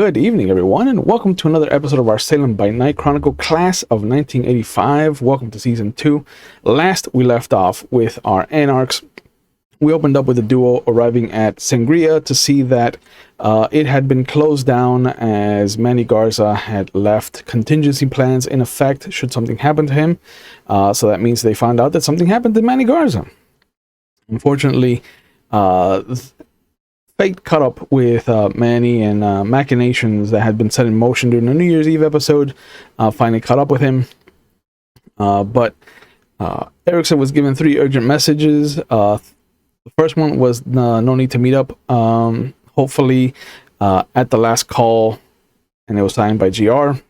Good evening, everyone, and welcome to another episode of our Salem by Night Chronicle class of 1985. Welcome to Season 2. Last we left off with our Anarchs. We opened up with the duo arriving at Sangria to see that it had been closed down as Manny Garza had left contingency plans in effect should something happen to him. So that means they found out that something happened to Manny Garza. Unfortunately, fate caught up with Manny, and machinations that had been set in motion during the New Year's Eve episode finally caught up with him. But Erickson was given 3 urgent messages. The first one was no need to meet up, hopefully at the last call, and it was signed by GR. The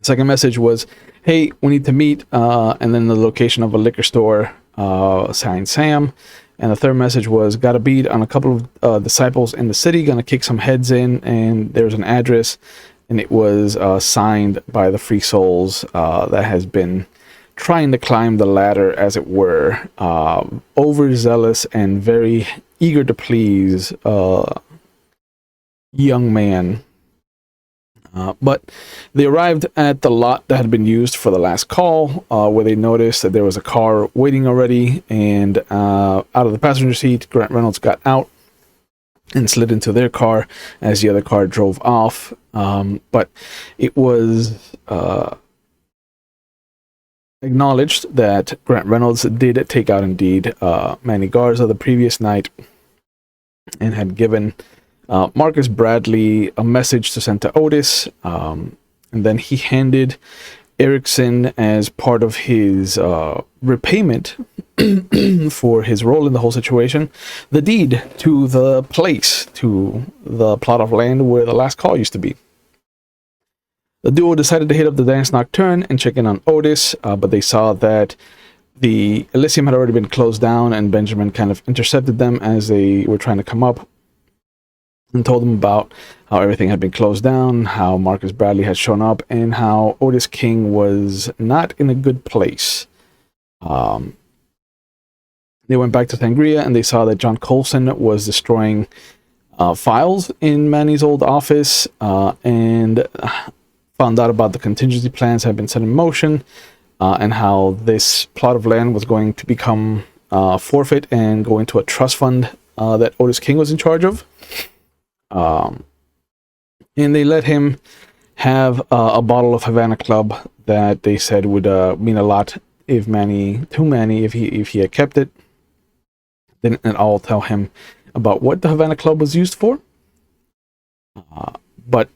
second message was, hey, we need to meet, and then the location of a liquor store, signed Sam. And the third message was, got a bead on a couple of disciples in the city, gonna kick some heads in, and there's an address, and it was signed by the Free Souls that has been trying to climb the ladder, as it were, overzealous and very eager to please young man. But they arrived at the lot that had been used for the last call, where they noticed that there was a car waiting already, and out of the passenger seat, Grant Reynolds got out and slid into their car as the other car drove off. But it was acknowledged that Grant Reynolds did take out indeed Manny Garza the previous night and had given Marcus Bradley a message to send to Otis, and then he handed Erickson, as part of his repayment for his role in the whole situation, the deed to the place, to the plot of land where the last call used to be. The duo decided to hit up the Dance Nocturne and check in on Otis, but they saw that the Elysium had already been closed down, and Benjamin kind of intercepted them as they were trying to come up and told them about how everything had been closed down, how Marcus Bradley had shown up, and how Otis King was not in a good place. They went back to Sangria, and they saw that John Coulson was destroying files in Manny's old office, and found out about the contingency plans had been set in motion, and how this plot of land was going to become forfeit and go into a trust fund that Otis King was in charge of. And they let him have a bottle of Havana Club that they said would mean a lot if he had kept it. Didn't at all tell him about what the Havana Club was used for. But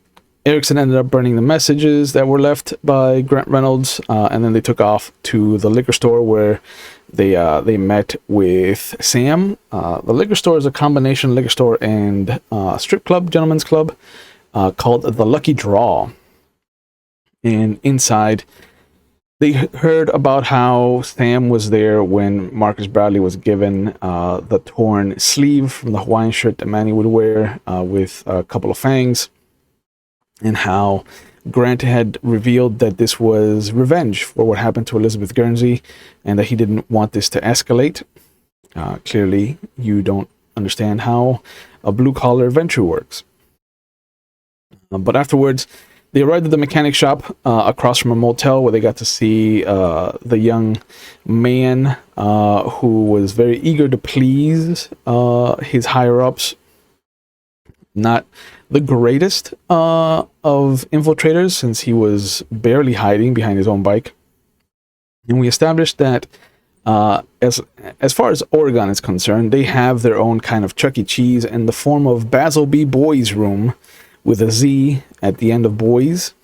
Erickson ended up burning the messages that were left by Grant Reynolds, and then they took off to the liquor store where they met with Sam. The liquor store is a combination liquor store and strip club, gentleman's club, called the Lucky Draw. And inside, they heard about how Sam was there when Marcus Bradley was given the torn sleeve from the Hawaiian shirt that Manny would wear with a couple of fangs, and how Grant had revealed that this was revenge for what happened to Elizabeth Guernsey, and that he didn't want this to escalate. Clearly, you don't understand how a blue-collar venture works. But afterwards, they arrived at the mechanic shop across from a motel, where they got to see the young man who was very eager to please his higher-ups. Not the greatest of infiltrators, since he was barely hiding behind his own bike. And we established that as far as Oregon is concerned, they have their own kind of Chuck E. Cheese in the form of Basil B. Boys Room, with a Z at the end of boys.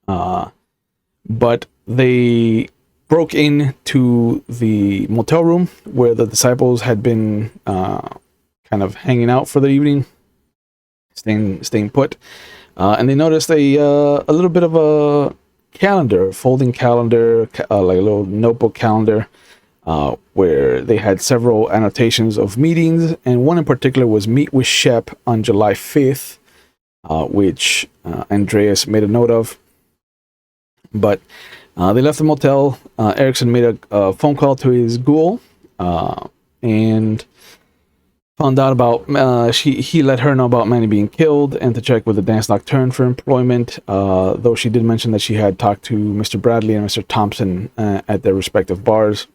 But they broke into the motel room where the disciples had been kind of hanging out for the evening, staying put, and they noticed a little bit of a calendar, folding calendar, like a little notebook calendar, where they had several annotations of meetings, and one in particular was Meet with Shep on July 5th, which Andreas made a note of. But they left the motel. Erickson made a phone call to his ghoul, and found out about he let her know about Manny being killed and to check with the Dance Nocturne for employment, though she did mention that she had talked to Mr. Bradley and Mr. Thompson at their respective bars.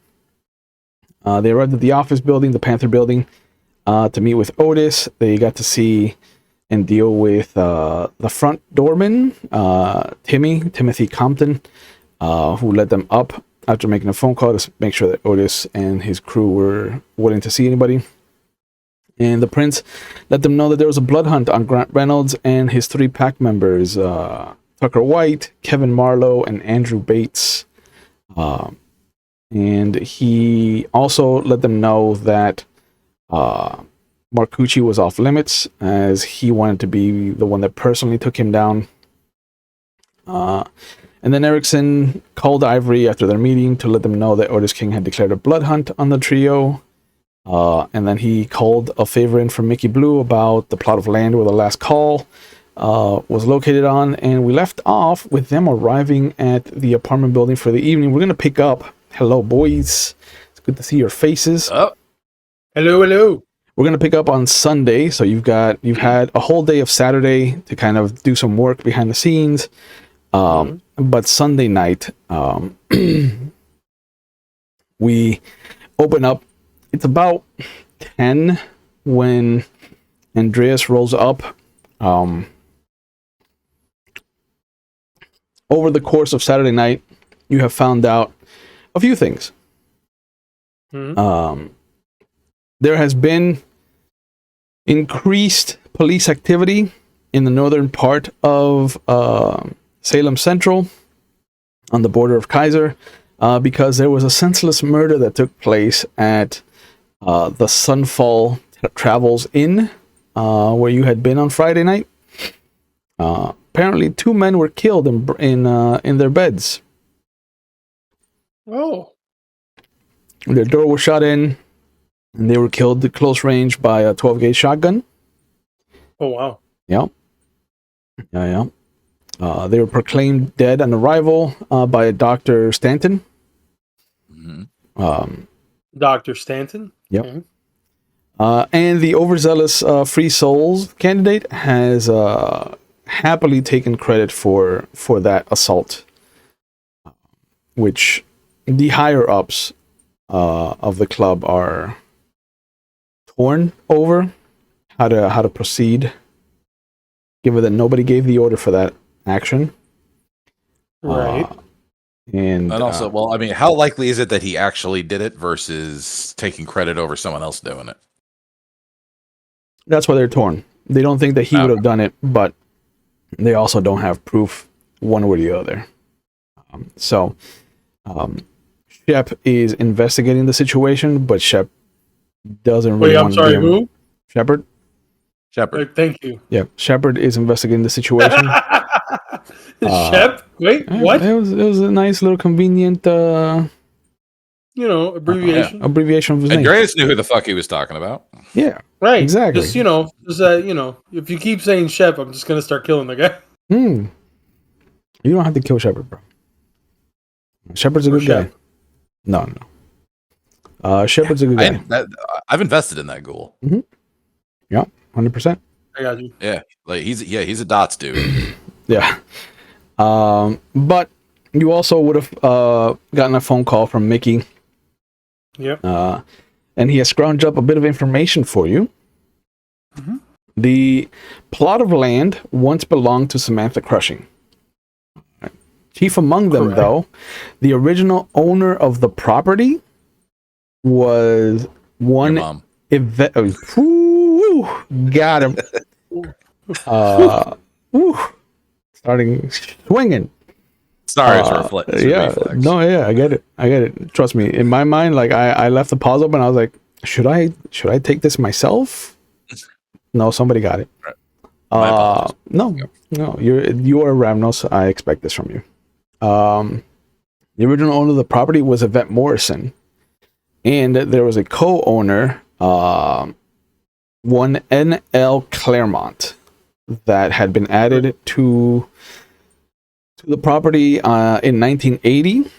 They arrived at the office building, the Panther building, to meet with Otis. They got to see and deal with the front doorman, Timothy Compton, who led them up after making a phone call to make sure that Otis and his crew were willing to see anybody. And the prince let them know that there was a blood hunt on Grant Reynolds and his 3 pack members, Tucker White, Kevin Marlowe, and Andrew Bates. And he also let them know that Marcucci was off limits, as he wanted to be the one that personally took him down. And then Erickson called Ivory after their meeting to let them know that Otis King had declared a blood hunt on the trio. And then he called a favor in from Mickey Blue about the plot of land where the last call was located on. And we left off with them arriving at the apartment building for the evening. We're going to pick up. Hello, boys. It's good to see your faces. Oh. Hello, hello. We're going to pick up on Sunday. So you've had a whole day of Saturday to kind of do some work behind the scenes. But Sunday night, we open up. It's about 10 when Andreas rolls up. Over the course of Saturday night, you have found out a few things. There has been increased police activity in the northern part of Salem Central on the border of Kaiser, because there was a senseless murder that took place at the Sunfall Travels Inn, where you had been on Friday night. Apparently 2 men were killed in their beds. Oh. Their door was shot in, and they were killed at close range by a 12-gauge shotgun. Oh, wow. Yeah. They were proclaimed dead on arrival by Dr. Stanton. Dr. Stanton? Yep. Okay. And the overzealous Free Souls candidate has happily taken credit for that assault, which the higher-ups of the club are torn over how to proceed, given that nobody gave the order for that action. Right. And also, well, I mean, how likely is it that he actually did it versus taking credit over someone else doing it? That's why they're torn. They don't think that he would have done it, but they also don't have proof one way or the other. Shep is investigating the situation, but Shep doesn't really want to. Wait, I'm sorry, who? Shepard. Thank you. Yeah, Shepard is investigating the situation. Shep? Wait, what? It was a nice little convenient, abbreviation. Abbreviation of his name. Andreas knew who the fuck he was talking about. Yeah, right. Exactly. Just if you keep saying Shep, I'm just gonna start killing the guy. You don't have to kill Shepard, bro. Shepard's a good guy. No. Shepard's a good guy. I've invested in that ghoul. Mm-hmm. Yeah, 100%. I got you. Yeah, he's a dots dude. Yeah. But you also would have gotten a phone call from Mickey. Yep. And he has scrounged up a bit of information for you. Mm-hmm. The plot of land once belonged to Samantha Crushing. Chief among them, though, the original owner of the property was one event. Got him. Starting swinging. Sorry, it's reflex. No, I get it. Trust me. In my mind, like I left the pause open. I was like, should I take this myself? No, somebody got it. Right. No, you are Ravnos. I expect this from you. The original owner of the property was Yvette Morrison, and there was a co-owner, one N.L. Claremont, that had been added to the property in 1980.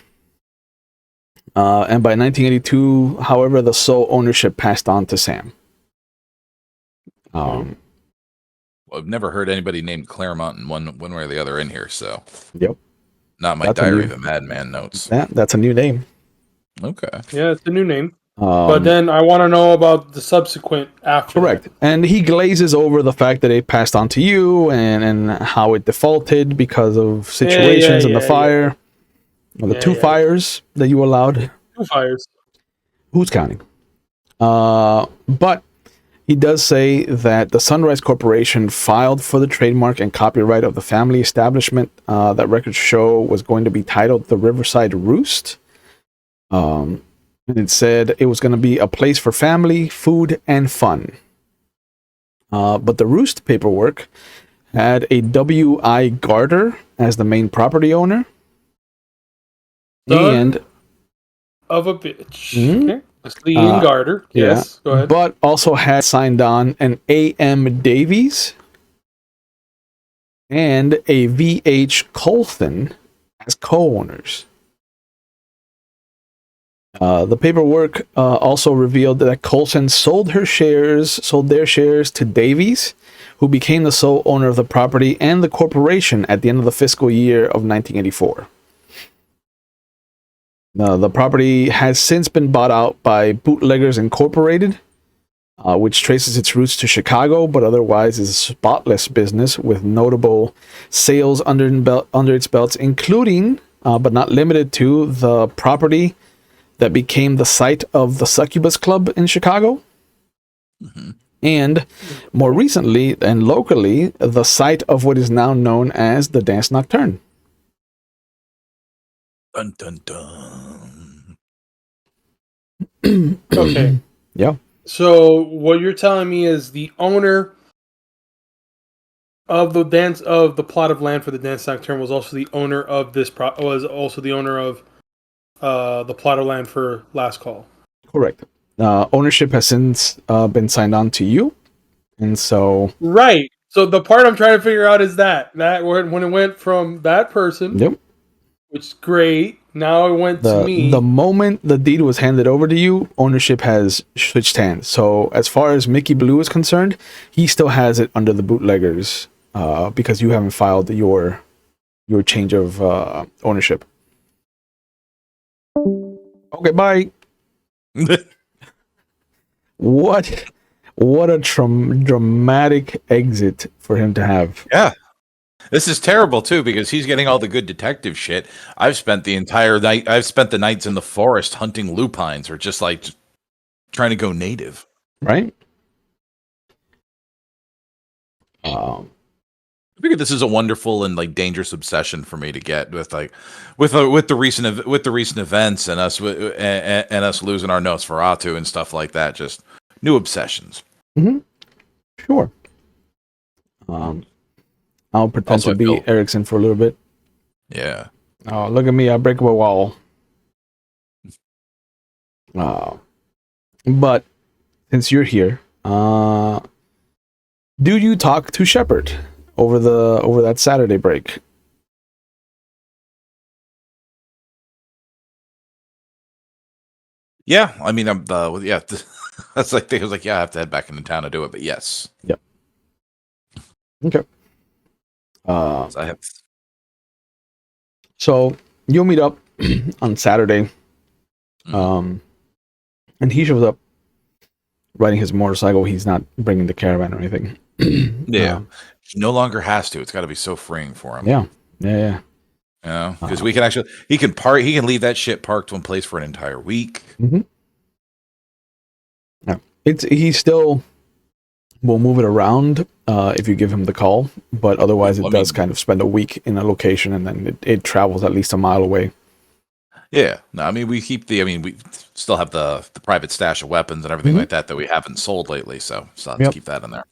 And by 1982, however, the sole ownership passed on to Sam. I've never heard anybody named Claremont in one way or the other in here, so Yep. not my That's Diary of a Madman notes. That's a new name. Okay. Yeah, it's a new name. But then I want to know about the subsequent after. Correct. That. And he glazes over the fact that it passed on to you and how it defaulted because of situations in the fire. Well, the two fires that you allowed. 2 fires. Who's counting? But he does say that the Sunrise Corporation filed for the trademark and copyright of the family establishment that records show was going to be titled the Riverside Roost. And it said it was going to be a place for family, food, and fun. But the Roost paperwork had a W.I. Garter as the main property owner. Son of a bitch. Okay. Lee and Garter. Yes, go ahead. But also had signed on an A.M. Davies and a V.H. Colton as co-owners. The paperwork also revealed that Colson sold their shares to Davies, who became the sole owner of the property and the corporation at the end of the fiscal year of 1984. The property has since been bought out by Bootleggers Incorporated, which traces its roots to Chicago, but otherwise is a spotless business with notable sales under its belts, including, but not limited to, the property that became the site of the Succubus Club in Chicago. Mm-hmm. And more recently and locally, the site of what is now known as the Dance Nocturne. Dun, dun, dun. Okay. Yeah. So what you're telling me is the owner of the plot of land for the Dance Nocturne was also the owner of the plot of land for Last Call. Correct. Ownership has since been signed on to you, and so right. So the part I'm trying to figure out is that when it went from that person, yep, which is great. Now it went to me. The moment the deed was handed over to you, ownership has switched hands. So as far as Mickey Blue is concerned, he still has it under the Bootleggers because you haven't filed your change of ownership. Okay, bye. What a dramatic exit for him to have. Yeah. This is terrible too because he's getting all the good detective shit. I've spent the nights in the forest hunting lupines or just trying to go native. Right? I figured this is a wonderful and dangerous obsession for me to get with the recent events and us losing our Nosferatu and stuff like that. Just new obsessions. Mm-hmm. Sure. I'll pretend to be Erickson for a little bit. Yeah. Oh, look at me! I break a wall. But since you're here, do you talk to Shepard over that Saturday break? Yeah, I mean, that's I was like, yeah, I have to head back into town to do it, but yes. Yep. Okay. So you'll meet up on Saturday. And he shows up riding his motorcycle. He's not bringing the caravan or anything. Yeah. He no longer has to. It's got to be so freeing for him. Yeah. Because he can leave that shit parked one place for an entire week. Mm-hmm. Yeah. He still will move it around if you give him the call, but otherwise it does kind of spend a week in a location and then it travels at least a mile away. Yeah. No, I mean we still have the private stash of weapons and everything like that we haven't sold lately, so still have to keep that in there.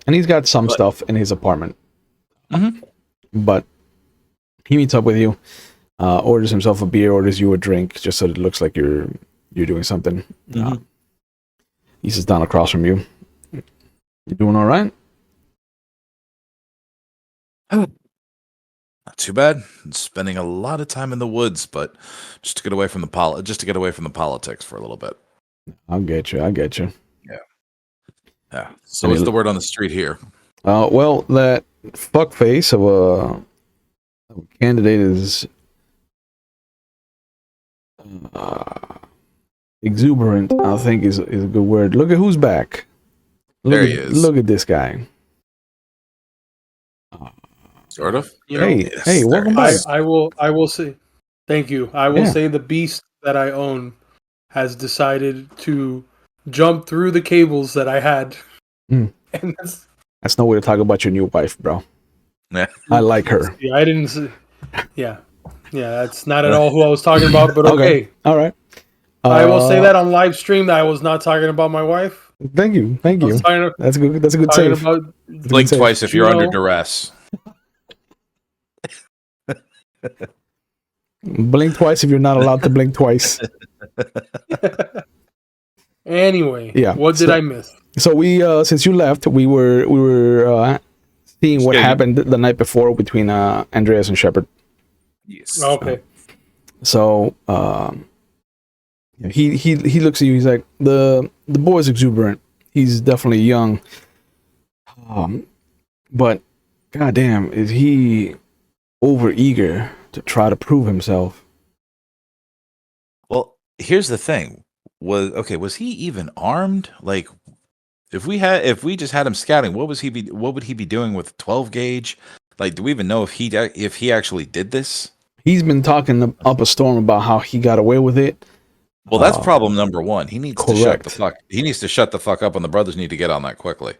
And he's got some stuff in his apartment. Mm-hmm. But he meets up with you, orders himself a beer, orders you a drink, just so it looks like you're doing something. Mm-hmm. He sits down across from you. You doing all right? Not too bad. I'm spending a lot of time in the woods, but just to get away from the politics for a little bit. I'll get you. Yeah. Yeah. So I what's mean, the word on the street here? well, that fuckface of a candidate is uh, exuberant. I think is a good word. Look at who's back. There he is. Look at this guy. Sort of. You know, Hey, Yes, hey, there welcome he back. is. I will say thank you. I will Yeah. say the beast that I own has decided to jump through the cables that I had. Hmm. And That's no way to talk about your new wife, bro. Yeah. I like her. yeah, I didn't see, yeah. Yeah, that's not at all who I was talking about, but okay. All right. I will say that on live stream that I was not talking about my wife. Thank you. I was That's good. That's a good talking save. about That's a good Blink save. twice if you're under Gino. duress. Blink twice if you're not allowed to blink twice. Anyway, Yeah. what did I miss? So we since you left, we were seeing Just what getting- happened the night before between Andreas and Shepard. Yes. Okay. So he looks at you. He's like, the boy's exuberant. He's definitely young. But goddamn, is he over eager to try to prove himself? Well, here's the thing. Was he even armed? Like, if we just had him scouting, what would he be doing with 12 gauge? Like, do we even know if he actually did this? He's been talking up a storm about how he got away with it. Well, that's problem number one. He needs to shut the correct. fuck. He needs to shut the fuck up, and the brothers need to get on that quickly.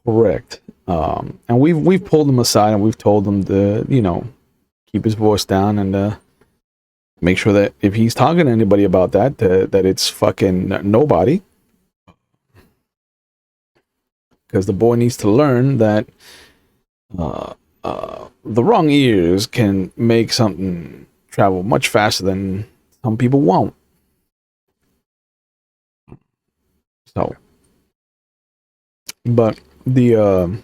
Correct. And we've pulled him aside and we've told him to, keep his voice down and make sure that if he's talking to anybody about that, that it's fucking nobody. Because the boy needs to learn that the wrong ears can make something travel much faster than some people won't. So, but the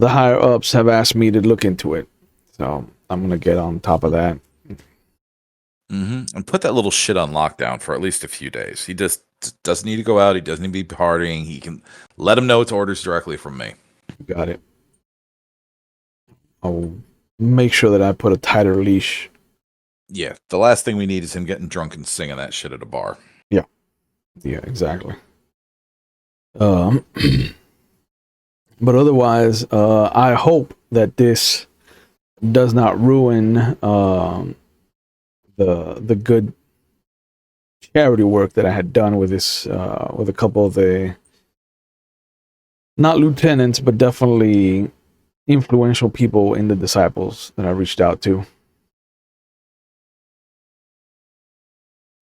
higher ups have asked me to look into it, so I'm gonna get on top of that. And put that little shit on lockdown for at least a few days. He just doesn't need to go out. He doesn't need to be partying. He can let him know it's orders directly from me. Got it. I'll make sure that I put a tighter leash. Yeah, the last thing we need is him getting drunk and singing that shit at a bar. Yeah, exactly. But otherwise, I hope that this does not ruin the good charity work that I had done with this with a couple of the not lieutenants, but definitely influential people in the disciples that I reached out to.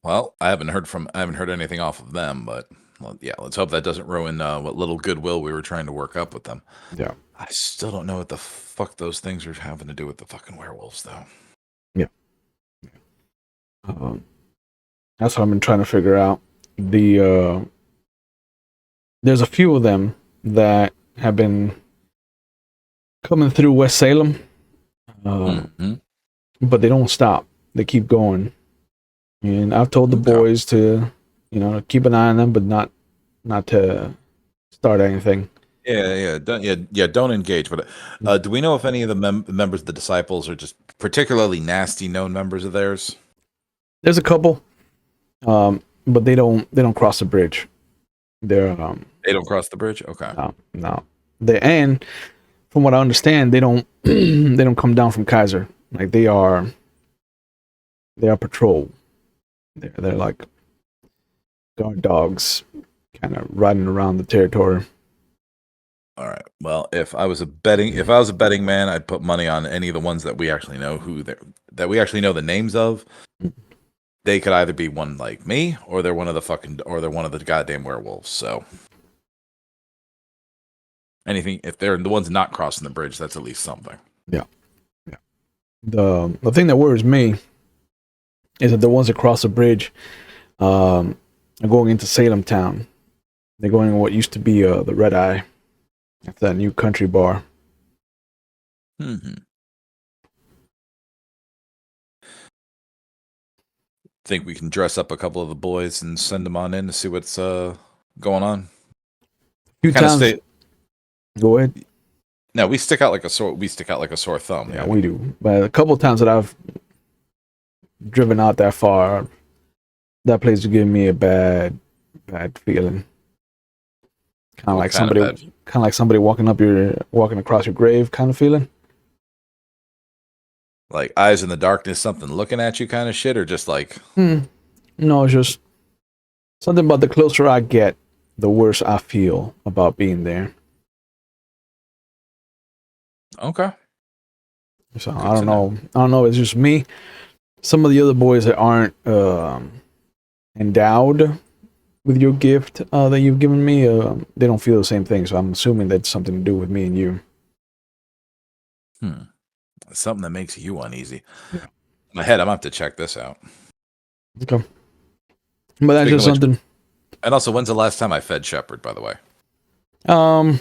Well, I haven't heard anything off of them, but well, yeah, let's hope that doesn't ruin what little goodwill we were trying to work up with them. Yeah. I still don't know what the fuck those things are having to do with the fucking werewolves, though. That's what I've been trying to figure out. There's a few of them that have been coming through West Salem, but they don't stop. They keep going, and I've told the boys to, keep an eye on them, but not to start anything. Don't engage. But do we know if any of the members of the disciples are just particularly nasty known members of theirs? There's a couple, but they don't cross the bridge. They don't cross the bridge. Okay. No. And from what I understand, they don't they don't come down from Kaiser. Like they are patrol. They're like guard dogs, kind of riding around the territory. All right. Well, if I was a betting man, I'd put money on any of the ones that we actually know that we actually know the names of. They could either be one like me, or they're one of the goddamn werewolves. So anything, if they're the ones not crossing the bridge, that's at least something. Yeah. The thing that worries me is that the ones that cross the bridge are going into Salem town. They're going to what used to be the Red Eye. That's that new country bar. Think we can dress up a couple of the boys and send them on in to see what's going on? Few kind of times. stay. Go ahead. No, we stick out like a sore. We stick out like a sore thumb. Yeah, we do. But a couple of times that I've driven out that far, that place is giving me a bad feeling. Kind of like somebody walking across your grave, kind of feeling. Like eyes in the darkness, something looking at you, kind of shit, or just like. No, it's just something about the closer I get, the worse I feel about being there. Okay. So I don't know. It's just me. Some of the other boys that aren't endowed with your gift that you've given me, they don't feel the same thing. So I'm assuming that's something to do with me and you. Something that makes you uneasy. Yeah. My head, I'm gonna have to check this out. Okay. But that's just something. And also, when's the last time I fed Shepherd, by the way? I'm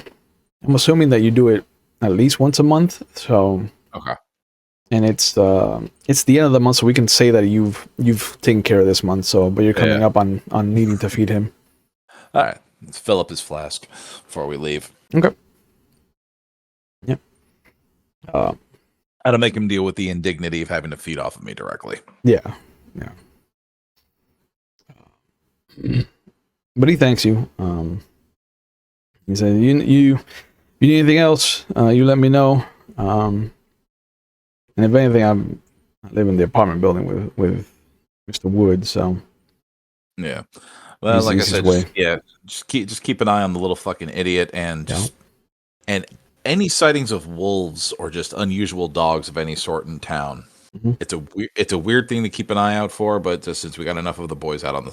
assuming that you do it at least once a month. So okay. And it's the end of the month, so we can say that you've taken care of this month. So, but you're coming up on needing to feed him. All right, let's fill up his flask before we leave. Okay. Yep. How to make him deal with the indignity of having to feed off of me directly. Yeah. But he thanks you. He said, "You need anything else? You let me know. And if anything, I live in the apartment building with Mr. Wood, so yeah. Well, like I said, just keep an eye on the little fucking idiot, and and any sightings of wolves or just unusual dogs of any sort in town. Mm-hmm. It's a weird thing to keep an eye out for, but just since we got enough of the boys out on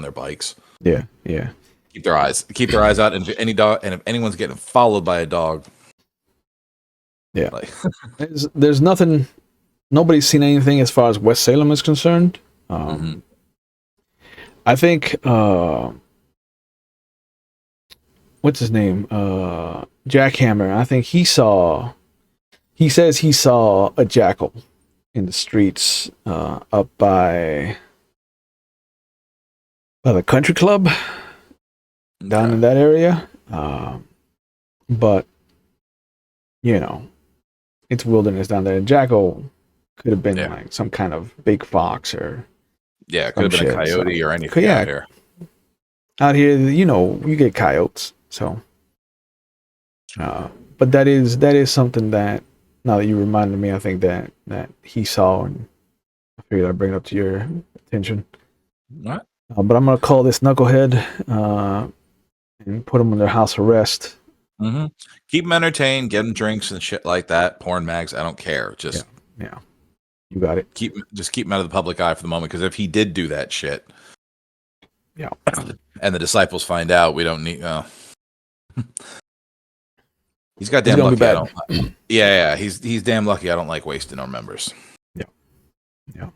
their bikes, yeah, keep their eyes out, and if anyone's getting followed by a dog, like there's nothing. Nobody's seen anything as far as West Salem is concerned. I think what's his name? Jackhammer. I think he says he saw a jackal in the streets up by the country club down in that area. But it's wilderness down there. Jackal could have been like some kind of big fox or could have been a coyote or anything out here. Out here, you get coyotes. So, but that is something that now that you reminded me, I think that he saw, and I figured I'd bring it up to your attention. What? But I'm gonna call this knucklehead and put him under house arrest. Mm-hmm. Keep him entertained, get him drinks and shit like that. Porn mags, I don't care. Just you got it. Keep him out of the public eye for the moment, because if he did do that shit, and the disciples find out, we don't need. He's goddamn lucky. I don't. He's damn lucky. I don't like wasting our members. Yeah.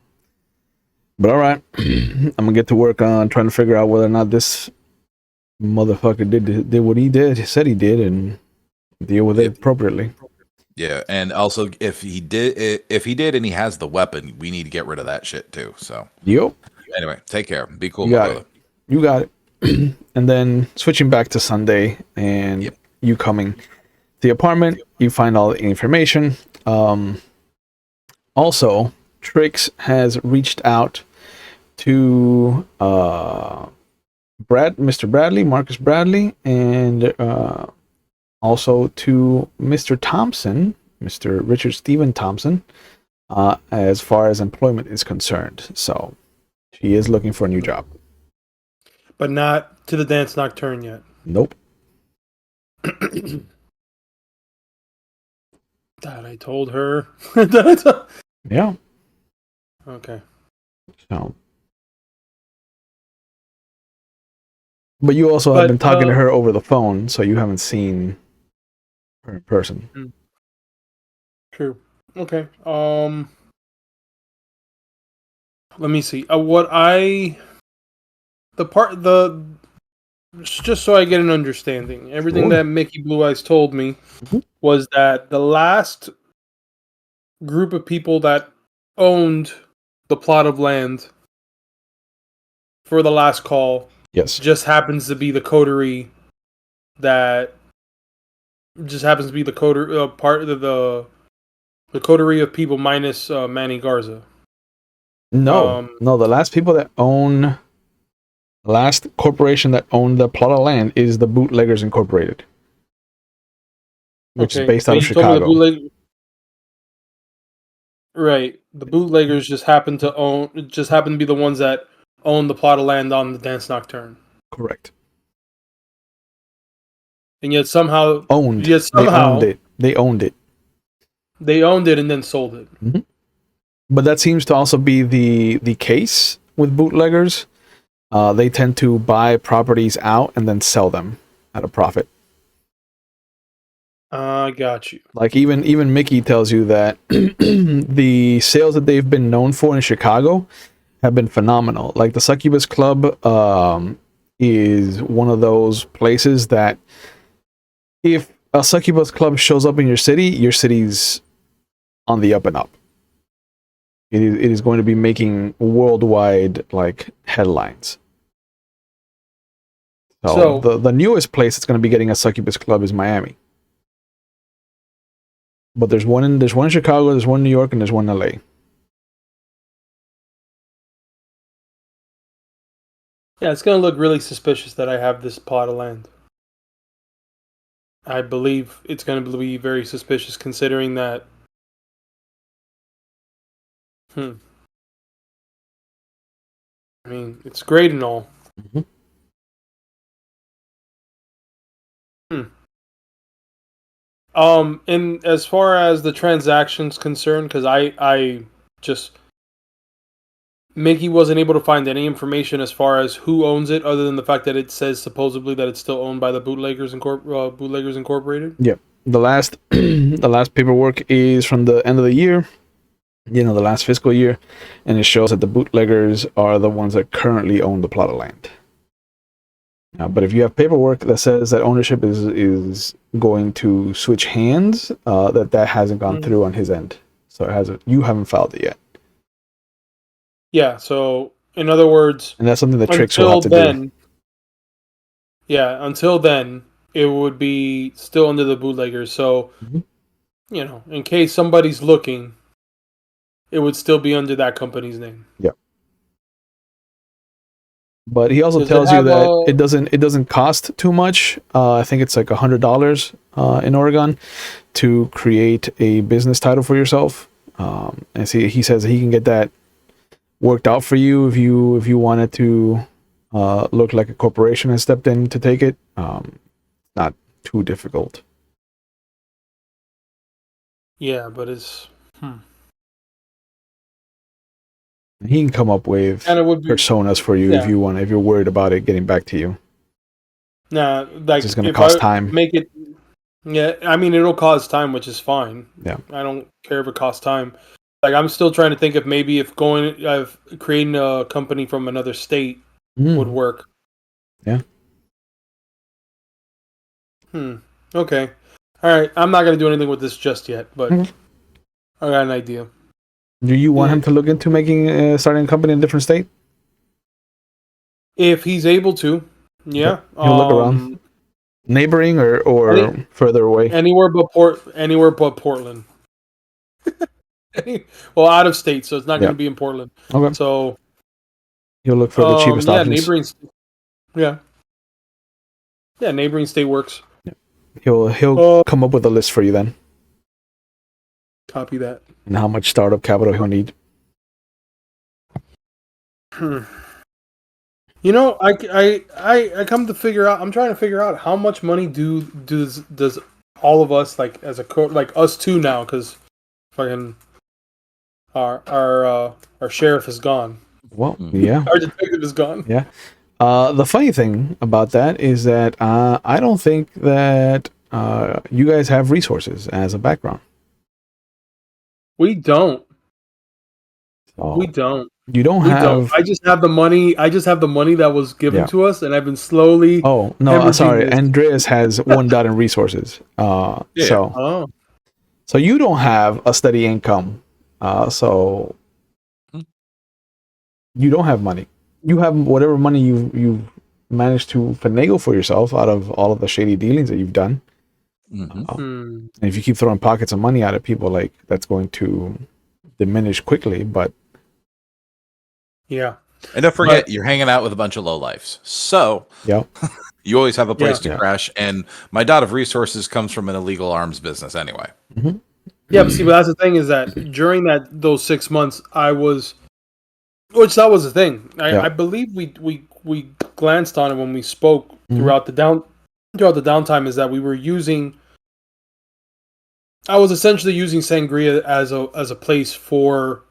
But all right, I'm gonna get to work on trying to figure out whether or not this motherfucker did what he said he did, and deal with it appropriately. Yeah, and also if he did and he has the weapon, we need to get rid of that shit too. So yep. Anyway, take care. Be cool. You got it. And then switching back to Sunday, and you coming to the apartment, you find all the information. Also, Trix has reached out to Mr. Bradley, Marcus Bradley, and also to Mr. Thompson, Mr. Richard Stephen Thompson, as far as employment is concerned. So she is looking for a new job. But not to the Dance Nocturne yet. Nope. That I told her. Yeah. Okay. So. But you also have been talking to her over the phone, so you haven't seen her in person. True. Okay. Let me see. Just so I get an understanding, everything that Mickey Blue Eyes told me was that the last group of people that owned the plot of land for the last call, just happens to be the coterie that just happens to be the part of the coterie of people minus Manny Garza. No, the last corporation that owned the plot of land is the Bootleggers Incorporated, which is based out of Chicago. Right. The bootleggers just happen to be the ones that own the plot of land on the Dance Nocturne. Correct. And yet somehow They owned it. They owned it and then sold it. Mm-hmm. But that seems to also be the case with bootleggers. They tend to buy properties out and then sell them at a profit. I got you. Like even Mickey tells you that the sales that they've been known for in Chicago have been phenomenal. Like the Succubus Club is one of those places that if a Succubus Club shows up in your city's on the up and up. It is going to be making worldwide like headlines. So the newest place that's going to be getting a Succubus Club is Miami. But there's one in Chicago, there's one in New York, and there's one in LA. Yeah, it's going to look really suspicious that I have this plot of land. I believe it's going to be very suspicious considering that. I mean, it's great and all. Mm-hmm. And as far as the transactions concerned, because I just Mickey wasn't able to find any information as far as who owns it, other than the fact that it says supposedly that it's still owned by the Bootleggers Incorporated. Yep. The last paperwork is from the end of the year. The last fiscal year, and it shows that the bootleggers are the ones that currently own the plot of land. But if you have paperwork that says that ownership is going to switch hands, that hasn't gone through on his end, so you haven't filed it yet. Yeah. So in other words, and that's something that Tricks will have to do. Yeah. Until then, it would be still under the bootleggers. So in case somebody's looking, it would still be under that company's name. Yeah. But he also tells you that it doesn't cost too much. I think it's like $100 in Oregon to create a business title for yourself. And he says that he can get that worked out for you if you wanted to look like a corporation has stepped in to take it. Not too difficult. Yeah, but it's. He can come up with personas for you if you want. If you're worried about it getting back to you. Nah, like it's going to cost time. Make it. Yeah, I mean it'll cost time, which is fine. Yeah, I don't care if it costs time. Like I'm still trying to think if maybe creating a company from another state would work. Yeah. Okay. All right. I'm not gonna do anything with this just yet, but I got an idea. Do you want him to look into starting a company in a different state? If he's able to, yeah. He'll look around. Neighboring or further away? Anywhere but Portland. Well, out of state, so it's not going to be in Portland. Okay. So he'll look for the cheapest options. Neighboring state works. Yeah. He'll come up with a list for you then. Copy that. And how much startup capital he'll need. I come to figure out. I'm trying to figure out how much money does all of us like as like us two now, because fucking our sheriff is gone. Well, yeah. Our detective is gone. Yeah. The funny thing about that is that I don't think that you guys have resources as a background. We don't. So we don't. You don't have. I just have the money. That was given to us, and I've been slowly. Oh no! Sorry, Andreas has one dot in resources. So you don't have a steady income. So you don't have money. You have whatever money you've managed to finagle for yourself out of all of the shady dealings that you've done. Mm-hmm. And if you keep throwing pockets of money at people, like that's going to diminish quickly. But Yeah. And don't forget, you're hanging out with a bunch of lowlifes. So yeah, you always have a place to Yeah. crash. And my dot of resources comes from an illegal arms business anyway. Mhm. Yeah, but see, but that's the thing is that during those 6 months, which that was the thing. Yeah. I believe we glanced on it when we spoke Mhm. throughout the downtime. Is that we were using. I was essentially using Sangria as a place for,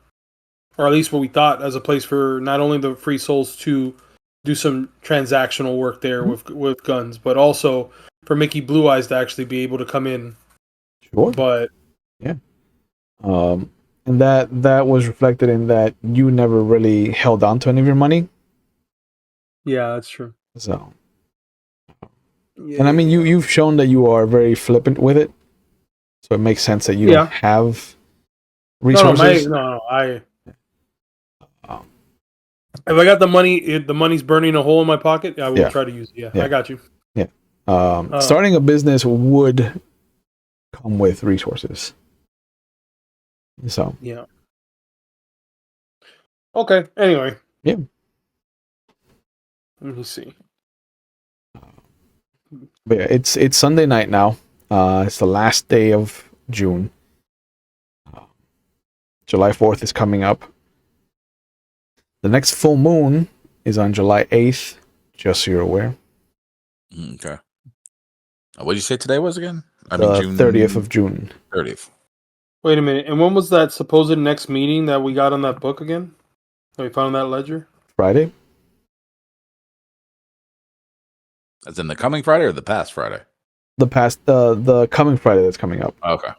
or at least what we thought as a place for not only the free souls to do some transactional work there with guns, but also for Mickey Blue Eyes to actually be able to come in. Sure. But yeah, and that was reflected in that you never really held on to any of your money. yeah, that's true. So, Yeah, and I mean, you've shown that you are very flippant with it, so it makes sense that you don't have resources. Um, If I got the money, the money's burning a hole in my pocket. I will Yeah. try to use it. Yeah, Yeah. I got you. Starting a business would come with resources. So, Yeah. Okay. Anyway. Yeah. Let me see. but yeah, it's Sunday night now. It's the last day of June. July 4th is coming up. The next full moon is on July 8th, just so you're aware. Okay. What did you say today was again? June 30th of June. 30th. Wait a minute. And when was that supposed next meeting that we got on that book again? That we found on that ledger? Friday? As in the coming Friday or the past Friday? The coming Friday that's coming up. Okay.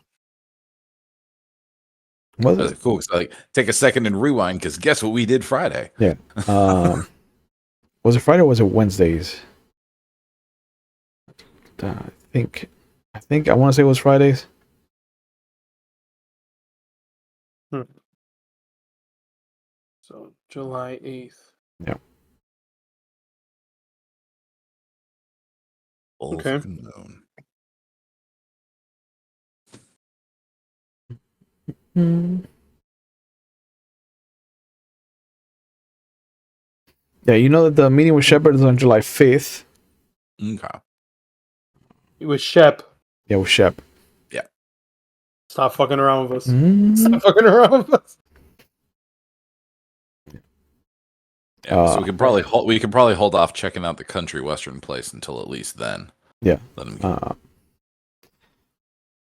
Was That's it? cool. So, like, take a second and rewind because guess what we did Friday? Yeah. Was it Friday or was it Wednesdays? I think I want to say it was Fridays. So July 8th. Yeah. Okay. Yeah, you know that the meeting with Shepard is on July 5th. Okay. It was Shep. Yeah, with Shep. Stop fucking around with us. Mm. Stop fucking around with us. Yeah, so we can probably hold off checking out the country western place until at least then. Yeah. Let him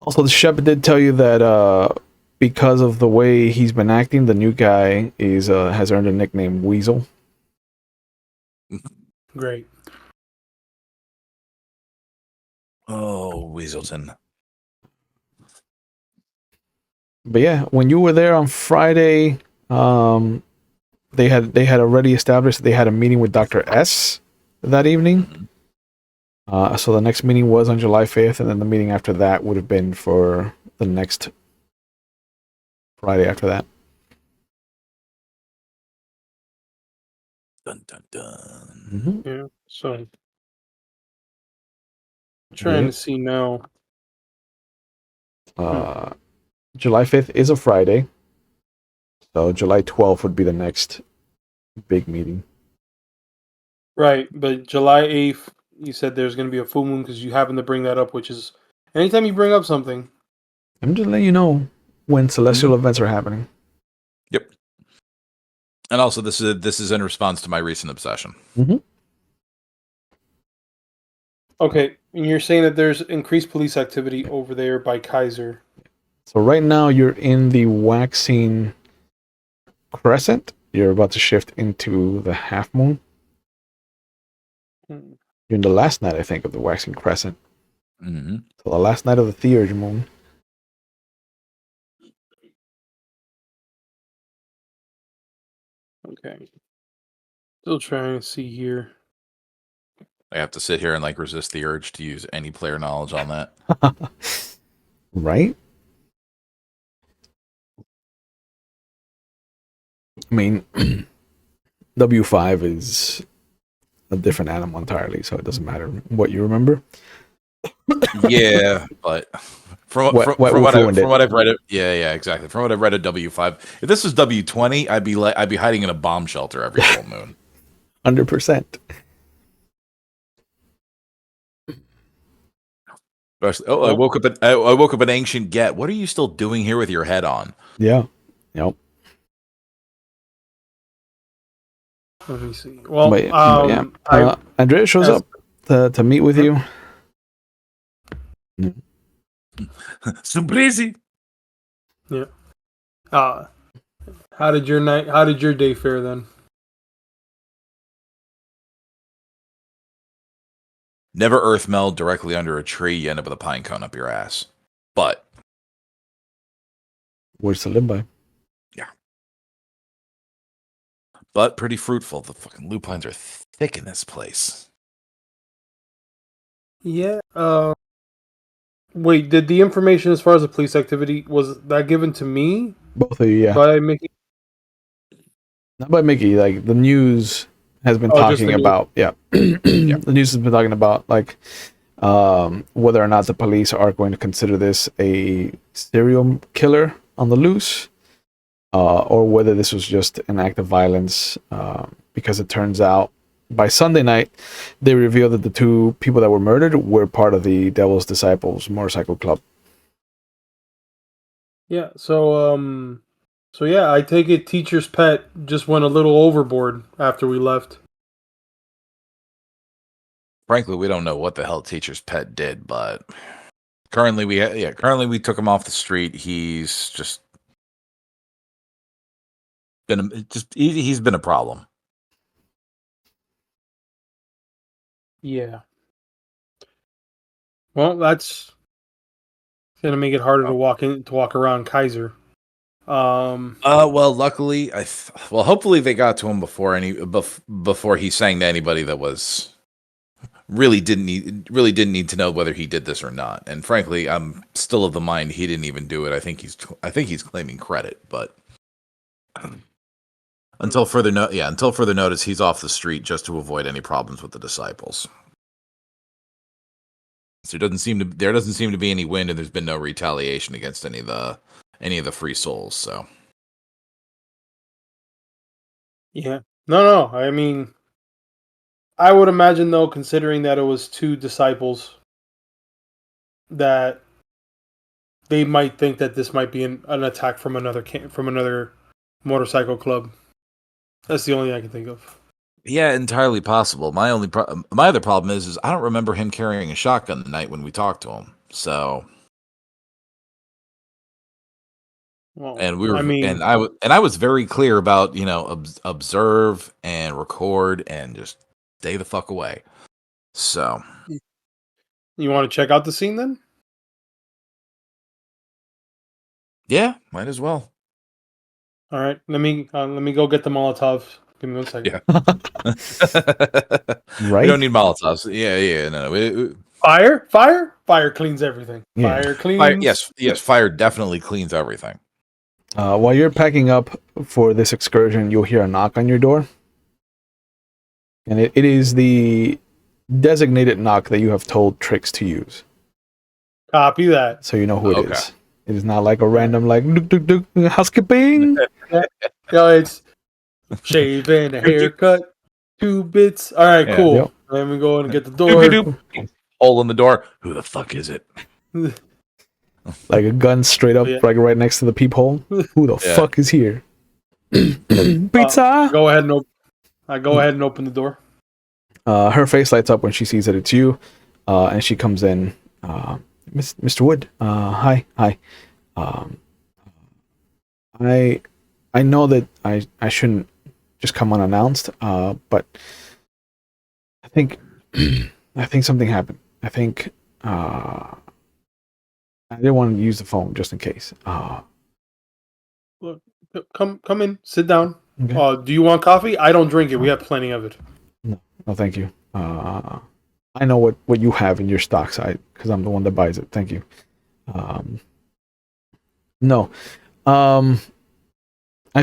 Also, the Shep did tell you that because of the way he's been acting, the new guy has earned a nickname Weasel. Great. Oh, Weaselton. But yeah, when you were there on Friday, they had already established that they had a meeting with Dr. S that evening. So the next meeting was on July 5th, and then the meeting after that would have been for the next Friday after that. Dun dun dun. Mm-hmm. Yeah. So I'm trying to see now. July 5th is a Friday. So July 12th would be the next big meeting. Right, but July 8th, you said there's going to be a full moon because you happen to bring that up, which is anytime you bring up something. I'm just letting you know when celestial events are happening. Yep. And also, this is in response to my recent obsession. Mm-hmm. Okay, and you're saying that there's increased police activity over there by Kaiser. So right now you're in the waxing crescent. You're about to shift into the half moon. You're in the last night, I think, of the waxing crescent. Mm-hmm. So the last night of the theurge moon. Okay. Still trying to see here. I have to sit here and like resist the urge to use any player knowledge on that. Right? I mean, W5 is a different animal entirely, so it doesn't matter what you remember. Yeah, but from Wet Wolf ruined from it. what I've read, yeah, exactly. From what I've read at W5, if this was W20, I'd be hiding in a bomb shelter every full moon. 100%. I woke up. I woke up an ancient get. What are you still doing here with your head on? Yeah. Yep. Let me see. Well, But yeah. Andreas shows up to meet with you. Surprise! Yeah. How did your day fare then? Never earth meld directly under a tree. You end up with a pine cone up your ass. But Words to live by. yeah, but pretty fruitful. The fucking lupines are thick in this place. Yeah. Wait, did the information as far as the police activity was that given to me Both of you, yeah. by Mickey? Not by Mickey. Like the news has been Oh, just talking the news. about. Yeah. The news has been talking about like whether or not the police are going to consider this a serial killer on the loose, or whether this was just an act of violence. Because it turns out by Sunday night, they revealed that the two people that were murdered were part of the Devil's Disciples motorcycle club. Yeah. So yeah, I take it teacher's pet just went a little overboard after we left. Frankly, we don't know what the hell teacher's pet did, but currently we took him off the street. He's just he's been a problem. Yeah. Well, that's gonna make it harder to walk around Kaiser. Well, luckily, hopefully they got to him before he sang to anybody that was really didn't need to know whether he did this or not. And frankly, I'm still of the mind he didn't even do it. I think he's claiming credit, but until further notice, he's off the street just to avoid any problems with the disciples. So there doesn't seem to be any wind, and there's been no retaliation against any of the free souls. So yeah. No. I mean, I would imagine though, considering that it was two disciples, that they might think that this might be an attack from another motorcycle club. That's the only thing I can think of. yeah, entirely possible. My other problem is I don't remember him carrying a shotgun the night when we talked to him. So Well, and we were I mean, I was very clear about observe and record and just stay the fuck away. So you want to check out the scene then? yeah, might as well. All right, let me go get the Molotov. Give me 1 second. Yeah. Right? We don't need Molotovs. Yeah, no. Fire cleans everything. Yeah. Fire cleans. Yes. Fire definitely cleans everything. While you're packing up for this excursion, you'll hear a knock on your door. And it is the designated knock that you have told Tricks to use. Copy that. So you know who it Okay. is. It is not like a random, like, housekeeping. No, it's shaving, a haircut, 2 bits. All right, Yeah. cool. Yep. Let me go and get the door. Hole in the door. Who the fuck is it? Like a gun straight up, Yeah. like right next to the peephole. Who the Yeah. fuck is here? Pizza! Go ahead and open the door. Her face lights up when she sees that it's you, and she comes in. Mr. Wood, hi. I know that I shouldn't just come unannounced, but I think something happened. I think I didn't want to use the phone just in case. Look, come in, sit down. Okay. Do you want coffee? I don't drink it. We have plenty of it. No, thank you. I know what you have in your stock side because I'm the one that buys it. Thank you. No. I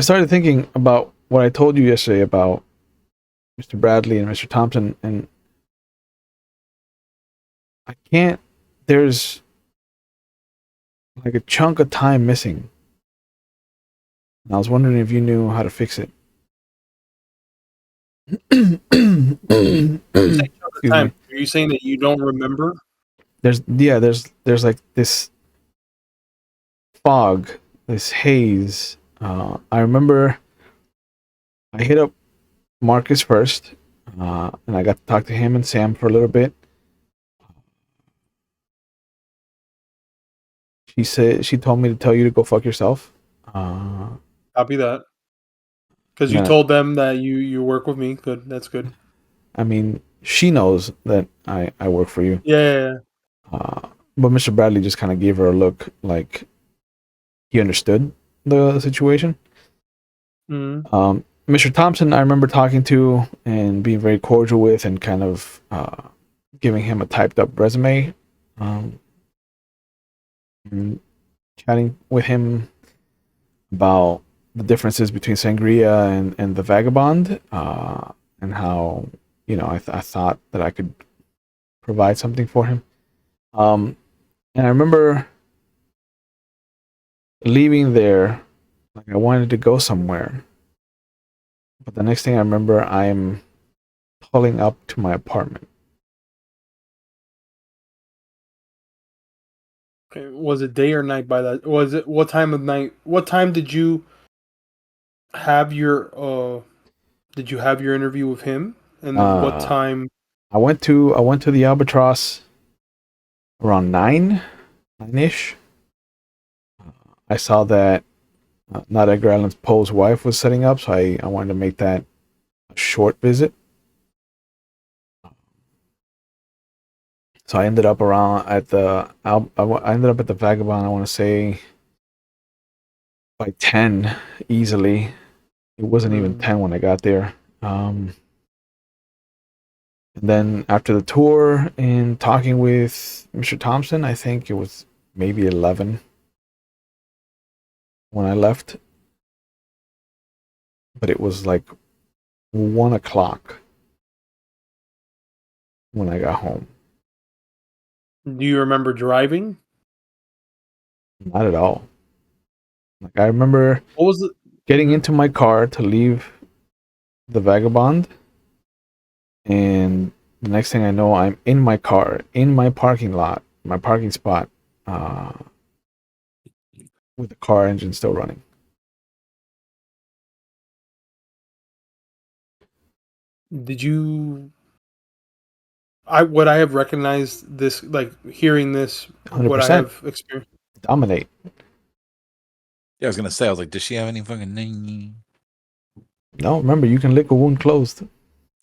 started thinking about what I told you yesterday about Mr. Bradley and Mr. Thompson, and I can't. There's like a chunk of time missing. And I was wondering if you knew how to fix it. You say chunk of Excuse time. me. Are you saying that you don't remember? There's like this fog, this haze. I remember I hit up Marcus first, and I got to talk to him and Sam for a little bit. She told me to tell you to go fuck yourself. Copy that. Because you Nah, told them that you work with me. Good. That's good. I mean, she knows that I work for you. Yeah. But Mr. Bradley just kind of gave her a look like he understood the situation. Mm-hmm. Mr. Thompson, I remember talking to and being very cordial with, and kind of giving him a typed up resume, and chatting with him about the differences between Sangria and the Vagabond, and how I thought that I could provide something for him. And I remember leaving there, like I wanted to go somewhere, but the next thing I remember, I'm pulling up to my apartment. Okay. Was it day or night by that? Was it what time of night? What time did you have your interview with him? And then what Uh, time? I went to the Albatross around 9ish. I saw that not Edgar Allan Poe's wife was setting up, so I wanted to make that a short visit. So I ended up around at the I ended up at the Vagabond. I want to say by 10 easily. It wasn't even 10 when I got there. And then after the tour and talking with Mr. Thompson, I think it was maybe 11 when I left. But it was like 1 o'clock when I got home. Do you remember driving? Not at all. Like I remember What was it? getting into my car to leave the Vagabond, and the next thing I know, I'm in my car, in my parking lot, my parking spot, with the car engine still running. Did you? I would I have recognized this, like hearing this? Would I 100% have experienced? dominate. Yeah, I was gonna say, I was like, does she have any fucking name? No, remember, you can lick a wound closed.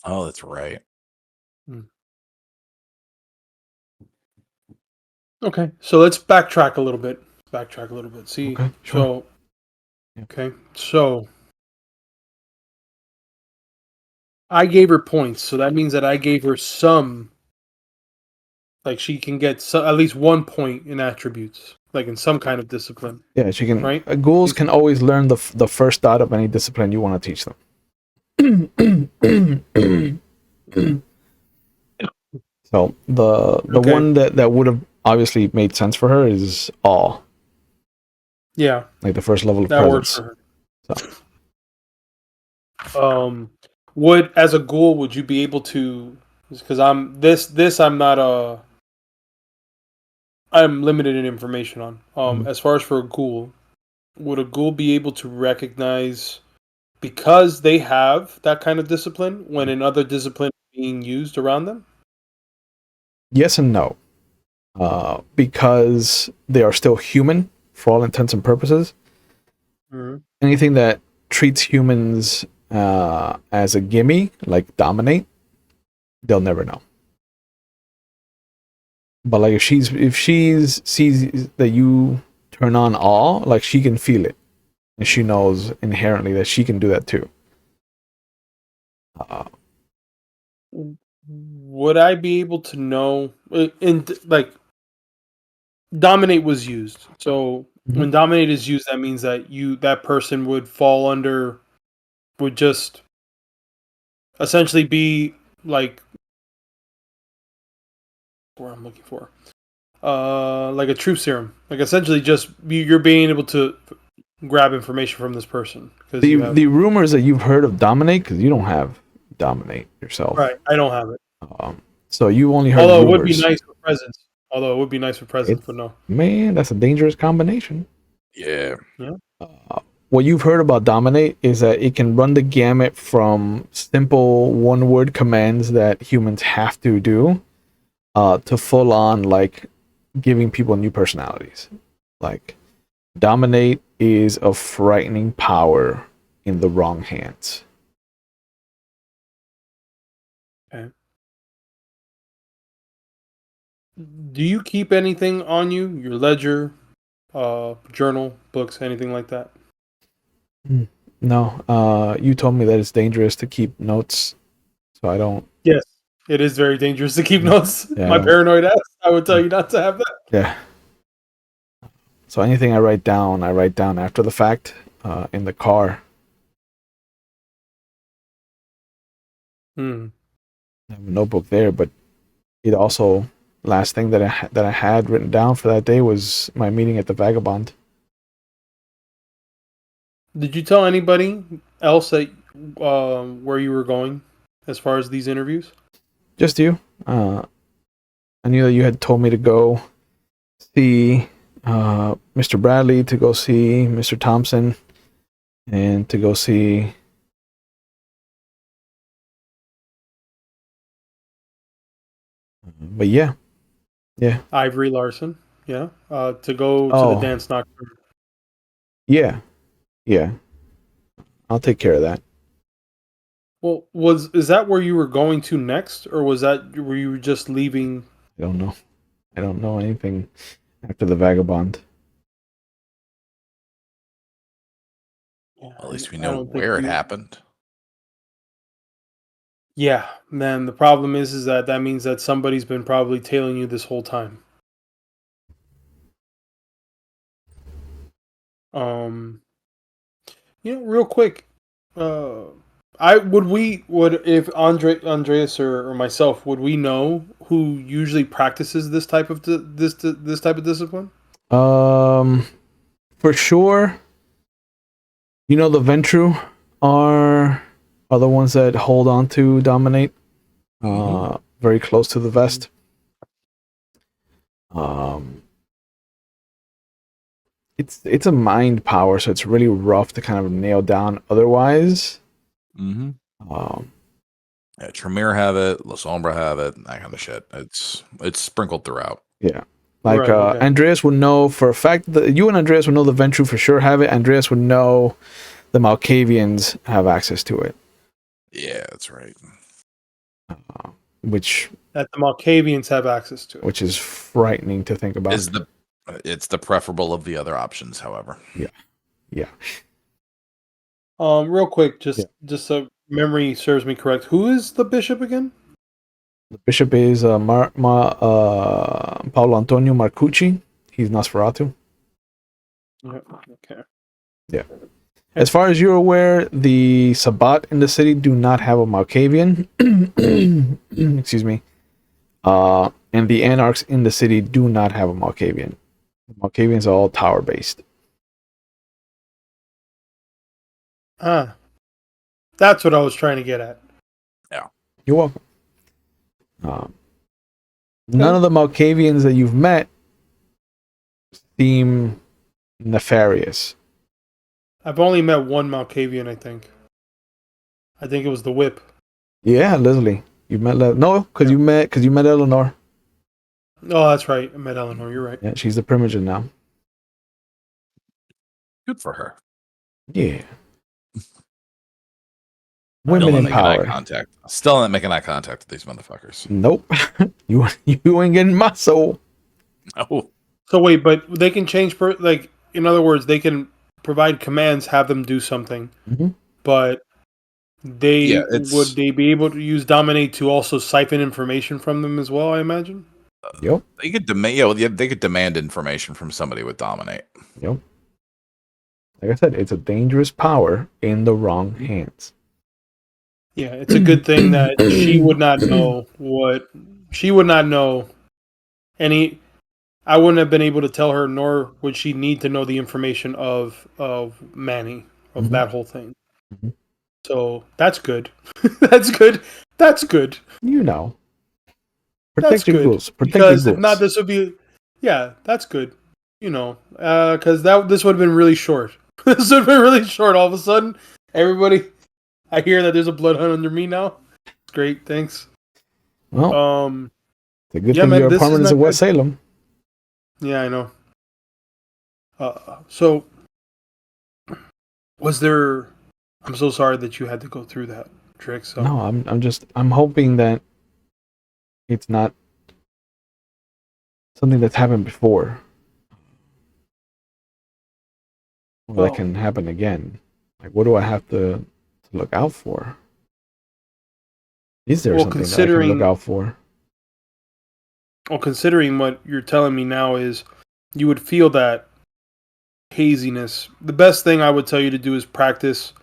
Oh, that's right. Okay, so let's backtrack a little bit. See, Okay, sure. so Yeah. okay, so I gave her points, so that means that I gave her some, like she can get at least 1 point in attributes, like in some kind of discipline, Yeah, she can. right? Ghouls can always learn the first dot of any discipline you want to teach them. So the Okay. one that would have obviously made sense for her is awe, Yeah, like the first level of that works presence. for her. Would as a ghoul, would you be able to? Because I'm not I'm limited in information on. As far as for a ghoul, would a ghoul be able to recognize, because they have that kind of discipline, when another discipline is being used around them? Yes and no, because they are still human for all intents and purposes. Mm-hmm. Anything that treats humans as a gimme, like dominate, they'll never know. But like if she's sees that you turn on awe, like she can feel it, and she knows inherently that she can do that too. Would I be able to know? In like, dominate was used. So when dominate is used, that means that that person would fall under, would just essentially be like what I'm looking for. Like a truth serum. Like essentially just you're being able to grab information from this person because you have The rumors that you've heard of Dominate, because you don't have Dominate yourself. right. I don't have it. So you only heard Although rumors. it would be nice for presents. But no. Man, that's a dangerous combination. Yeah. What you've heard about Dominate is that it can run the gamut from simple one-word commands that humans have to do to full-on like giving people new personalities. Like Dominate is a frightening power in the wrong hands. Okay. Do you keep anything on you? Your ledger, journal, books, anything like that? No, you told me that it's dangerous to keep notes, so I don't. Yes. It is very dangerous to keep notes. Yeah, My paranoid ass, I would tell you not to have that. Yeah. So anything I write down after the fact in the car. Hmm. I have a notebook there, but it also last thing that I had written down for that day was my meeting at the Vagabond. Did you tell anybody else that where you were going as far as these interviews? Just you. I knew that you had told me to go see Mr. Bradley, to go see Mr. Thompson, and to go see. But yeah. Ivory Larson, yeah, to go to the dance nocturne. Yeah. I'll take care of that. Well, is that where you were going to next, or was that where you were just leaving? I don't know. I don't know anything after the Vagabond. Yeah, At least we I know don't think where it happened. Yeah, man. The problem is that means that somebody's been probably tailing you this whole time. Um, real quick, uh, would if Andreas or myself would we know who usually practices this type of this type of discipline? For sure. You know, the Ventru are the ones that hold on to Dominate. Very close to the vest. It's a mind power, so it's really rough to kind of nail down otherwise. Yeah, Tremere have it, La Sombra have it, that kind of shit. It's sprinkled throughout. Yeah. Like Right, okay. Andreas would know for a fact that you and Andreas would know the Ventru for sure have it. Andreas would know the Malkavians have access to it. Yeah, that's right. Which That the Malkavians have access to it. which is frightening to think about. It's the preferable of the other options, however. Yeah. Real quick, just so memory serves me correct, who is the bishop again? The bishop is Paulo Antonio Marcucci. He's Nosferatu. Yeah, okay. Yeah. As far as you're aware, the Sabbat in the city do not have a Malkavian. Excuse me. And the Anarchs in the city do not have a Malkavian. The Malkavians are all tower based. That's what I was trying to get at. Yeah. You're welcome. None of the Malkavians that you've met seem nefarious. I've only met one Malkavian, I think. I think it was the Whip. Yeah, Leslie. You met no, because you met Eleanor. Oh, that's right. I met Eleanor. You're right. Yeah, she's the Primogen now. Good for her. Yeah. Still Women not in making eye power. contact. Still not making eye contact with these motherfuckers. Nope. you ain't getting my soul. Oh. So wait, but they can change in other words, they can provide commands, have them do something, but would they be able to use Dominate to also siphon information from them as well? I imagine. Yep. They could demand. They could demand information from somebody with Dominate. Yep. Like I said, it's a dangerous power in the wrong hands. Yeah, it's a good thing that she would not know what she would not know any. I wouldn't have been able to tell her, nor would she need to know the information of Manny of Mhm. that whole thing. Mhm. So that's good. That's good. That's good. You know, That's protect your good ghouls. Protect your because if not, ghouls. this would be. Yeah, that's good. You know, because this would have been really short. This would have been really short. All of a sudden, everybody, I hear that there's a bloodhound under me now. Great, thanks. Well, Um, the good yeah, thing man, your this is apartment is not in West good. Salem. Yeah, I know. So was there? I'm so sorry that you had to go through that, Trick. So No, I'm hoping that it's not something that's happened before or that well, can happen again. Like, what do I have to look out for? Is there well, something that I can look considering out for? considering what you're telling me now is, you would feel that haziness. The best thing I would tell you to do is practice.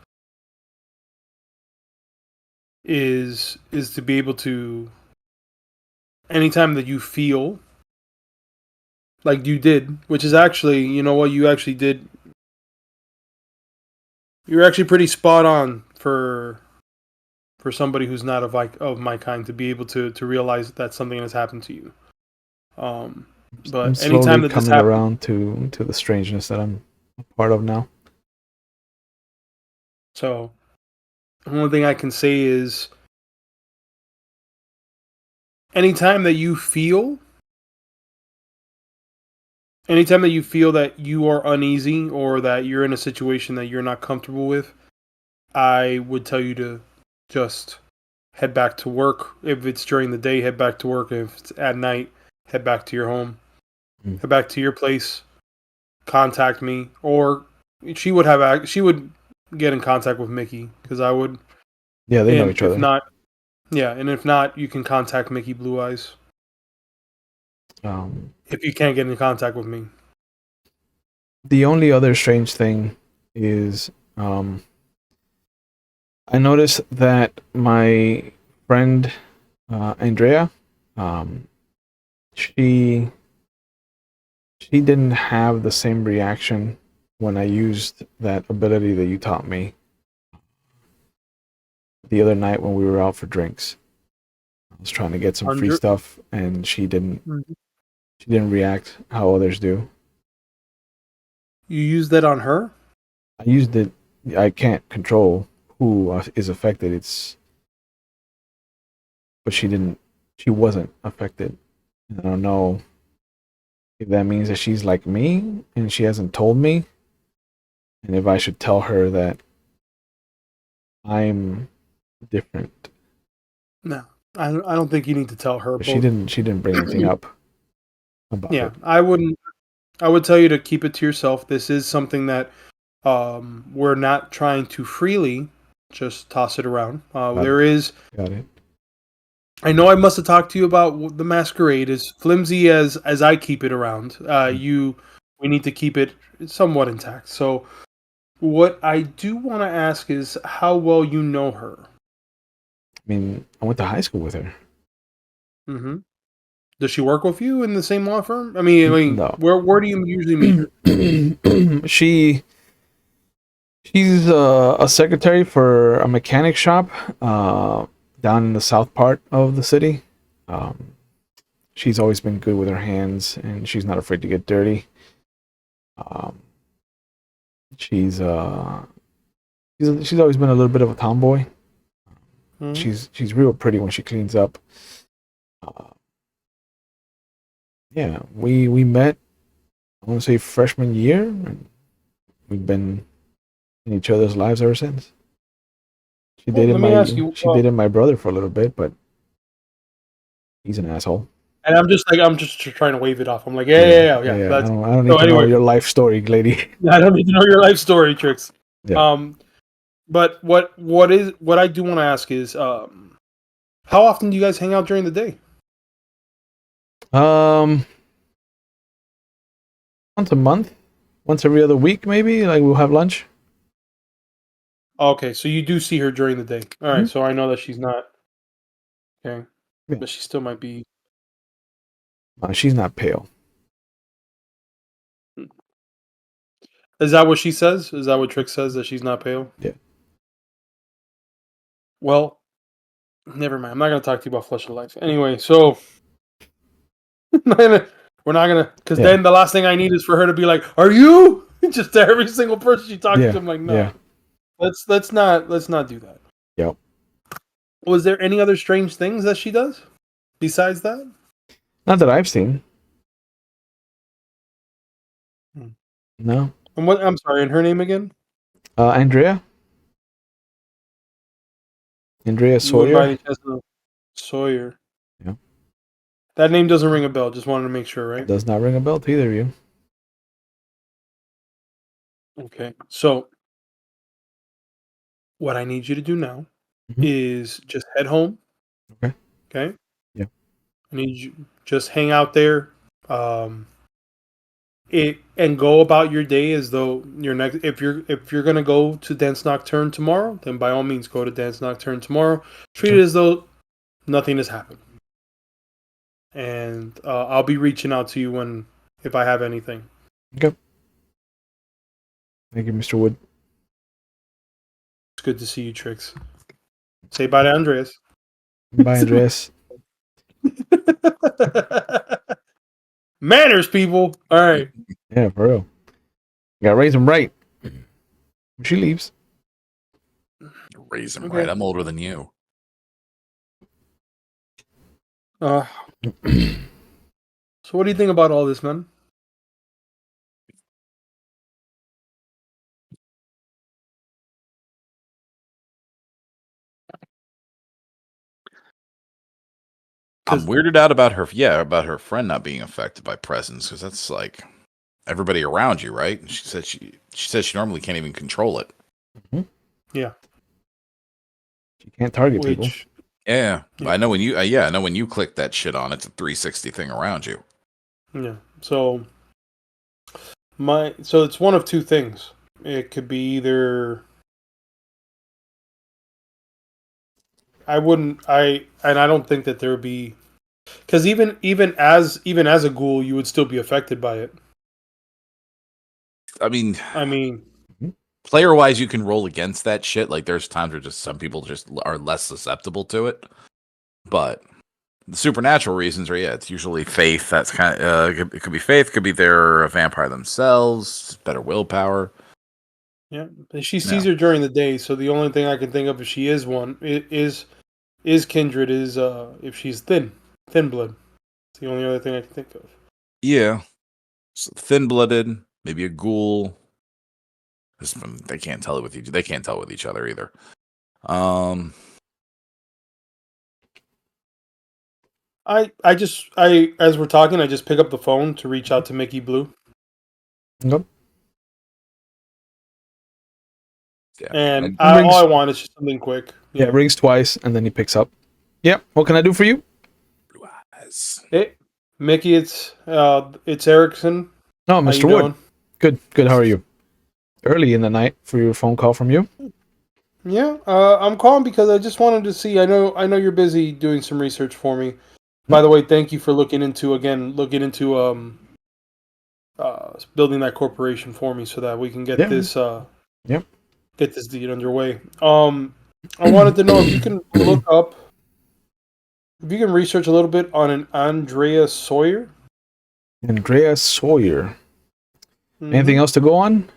Is to be able to, anytime that you feel like you did, which is actually, you know what, you actually did. You're actually pretty spot on for somebody who's not of my kind to be able to realize that something has happened to you. Um, I'm but anytime slowly that this coming happens, around to the strangeness that I'm a part of now. so the only thing I can say is, anytime that you feel, anytime that you feel that you are uneasy or that you're in a situation that you're not comfortable with, I would tell you to just head back to work. If it's during the day, head back to work. If it's at night, head back to your home. Mm. Head back to your place. Contact me, or she would get in contact with Mickey, because I would. Yeah, they know And each if other. not, yeah, and if not, you can contact Mickey Blue Eyes Um, if you can't get in contact with me. the only other strange thing is I noticed that my friend Andrea, um, she she didn't have the same reaction when I used that ability that you taught me the other night when we were out for drinks. I was trying to get some free 100. stuff, and she didn't react how others do. You use that on her? I used it. I can't control who is affected. But she didn't. She wasn't affected. I don't know if that means that she's like me and she hasn't told me, and if I should tell her that I'm different. No, I don't think you need to tell her But she both. didn't. She didn't bring anything up about Yeah, it. I wouldn't. I would tell you to keep it to yourself. This is something that we're not trying to freely just toss it around. Got it. There is. Got it. I know I must have talked to you about the masquerade. As flimsy as I keep it around, Mm. we need to keep it somewhat intact. So, what I do want to ask is how well you know her. I mean, I went to high school with her. Hmm. Does she work with you in the same law firm? I mean, No. where do you usually meet her? she she's a secretary for a mechanic shop down in the south part of the city. Um, she's always been good with her hands, and she's not afraid to get dirty. Um, she's uh, she's always been a little bit of a tomboy. Hmm. She's real pretty when she cleans up. Uh, yeah, we met. I want to say freshman year, and we've been in each other's lives ever since. Well, let me ask you. She dated my brother for a little bit, but he's an asshole. And I'm just trying to wave it off. I'm like, yeah. Yeah. That's I don't so. need to know Anyway, your life story, lady. I don't need to know your life story, Tricks. Yeah. Um, but what I do want to ask is, how often do you guys hang out during the day? Um, once a month, once every other week, maybe. Like we'll have lunch. Okay, so you do see her during the day. All right, Mhm. so I know that she's not. Okay, Yeah. but she still might be. She's not pale. Is that what she says? Is that what Trick says, that she's not pale? Yeah. Well, never mind. I'm not gonna talk to you about Flesh of Life. Anyway, so we're not gonna, because Yeah. then the last thing I need is for her to be like, "Are you?" Just to every single person she talks Yeah. to. I'm like, no. Yeah. Let's not do that. Yep. Was there any other strange things that she does besides that? Not that I've seen. Hmm. No. And what? I'm sorry. And her name again? Andrea. Andrea You went by Sawyer. any chance of Sawyer? Yeah. That name doesn't ring a bell. Just wanted to make sure, right? Does not ring a bell to either of you. Okay. So what I need you to do now Mhm. is just head home. Okay. Okay. Yeah. I need you just hang out there. And go about your day as though you're next. If you're gonna go to Dance Nocturne tomorrow, then by all means go to Dance Nocturne tomorrow. Treat it as though nothing has happened. And I'll be reaching out to you if I have anything. Okay. Thank you, Mr. Wood. It's good to see you, Tricks. Say bye to Andreas. Bye, Andreas. Manners, people. All right. Yeah, for real. You gotta raise them right. She leaves. Raise him Okay. right. I'm older than you. So what do you think about all this, man? I'm weirded out about her friend not being affected by presence, because that's like everybody around you, right? She said she normally can't even control it. Mm-hmm. Yeah. She can't target people. Yeah, Yeah. I know when you click that shit on, it's a 360 thing around you. Yeah. So it's one of two things. It could be either I don't think that there would be, because even as a ghoul, you would still be affected by it. I mean, player wise, you can roll against that shit. Like there's times where just some people just are less susceptible to it, but the supernatural reasons are it's usually faith. That's kind of it could be faith, could be they're a vampire themselves, better willpower. Yeah, and she sees her during the day, so the only thing I can think of if she is one is kindred is if she's thin blood. It's the only other thing I can think of. Yeah, so thin-blooded, maybe a ghoul. They can't tell it with each. They can't tell with each other either. As we're talking, I just pick up the phone to reach out to Mickey Blue. Nope. Yeah, And all I want is just something quick. Yeah, it rings twice, and then he picks up. Yep. What can I do for you? Blue eyes. Hey, Mickey, it's Erickson. Oh, Mr. Wood. Doing? Good. How are you? Early in the night for your phone call from you. Yeah, I'm calling because I just wanted to see. I know you're busy doing some research for me. By the way, thank you for looking into building that corporation for me so that we can get this get this deed underway. I wanted to know if you can research a little bit on an Andreas Sawyer. Andreas Sawyer. Mm-hmm. Anything else to go on?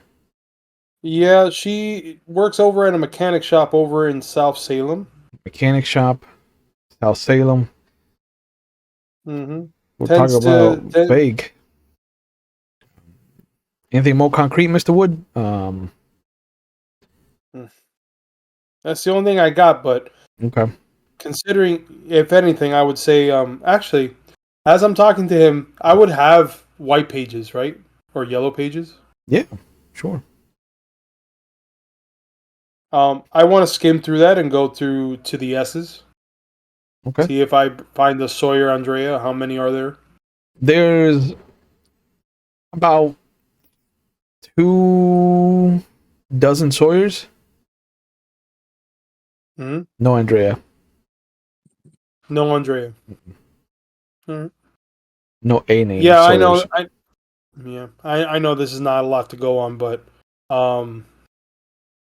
Yeah, she works over at a mechanic shop over in South Salem. Mechanic shop, South Salem. Mm-hmm. We're talking about vague. Anything more concrete, Mr. Wood? That's the only thing I got, but okay. Considering, if anything, I would say, actually, as I'm talking to him, I would have white pages, right? Or yellow pages. Yeah, sure. I want to skim through that and go through to the S's. Okay. See if I find the Sawyer Andrea. How many are there? There's about 2 dozen Sawyers. Hmm. No Andrea. No Andrea. Alright. No A name Yeah, I Sawyers. know. I know this is not a lot to go on, but um,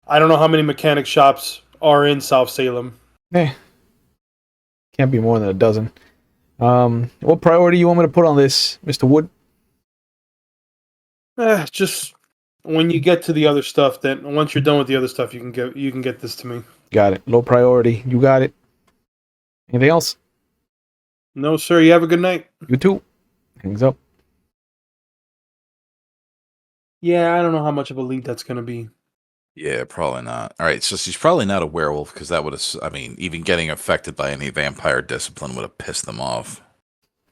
I don't know how many mechanic shops are in South Salem. Eh, can't be more than a dozen. What priority you want me to put on this, Mr. Wood? Just when you get to the other stuff, then once you're done with the other stuff, you can get this to me. Got it. Low priority. You got it. Anything else? No, sir. You have a good night. You too. Hangs up. Yeah, I don't know how much of a lead that's gonna be. Yeah, probably not. All right, so she's probably not a werewolf because that would have. I mean, even getting affected by any vampire discipline would have pissed them off.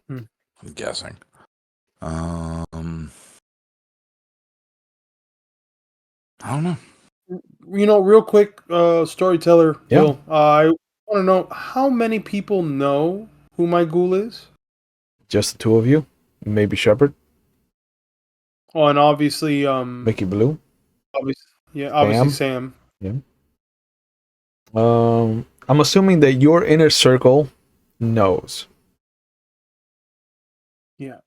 Hmm. I'm guessing. I don't know. Real quick, storyteller Yeah. Bill. I want to know how many people know who my ghoul is. Just the two of you. Maybe Shepard. Oh, and obviously, Mickey Blue. obviously Sam. Yeah. I'm assuming that your inner circle knows. Yeah.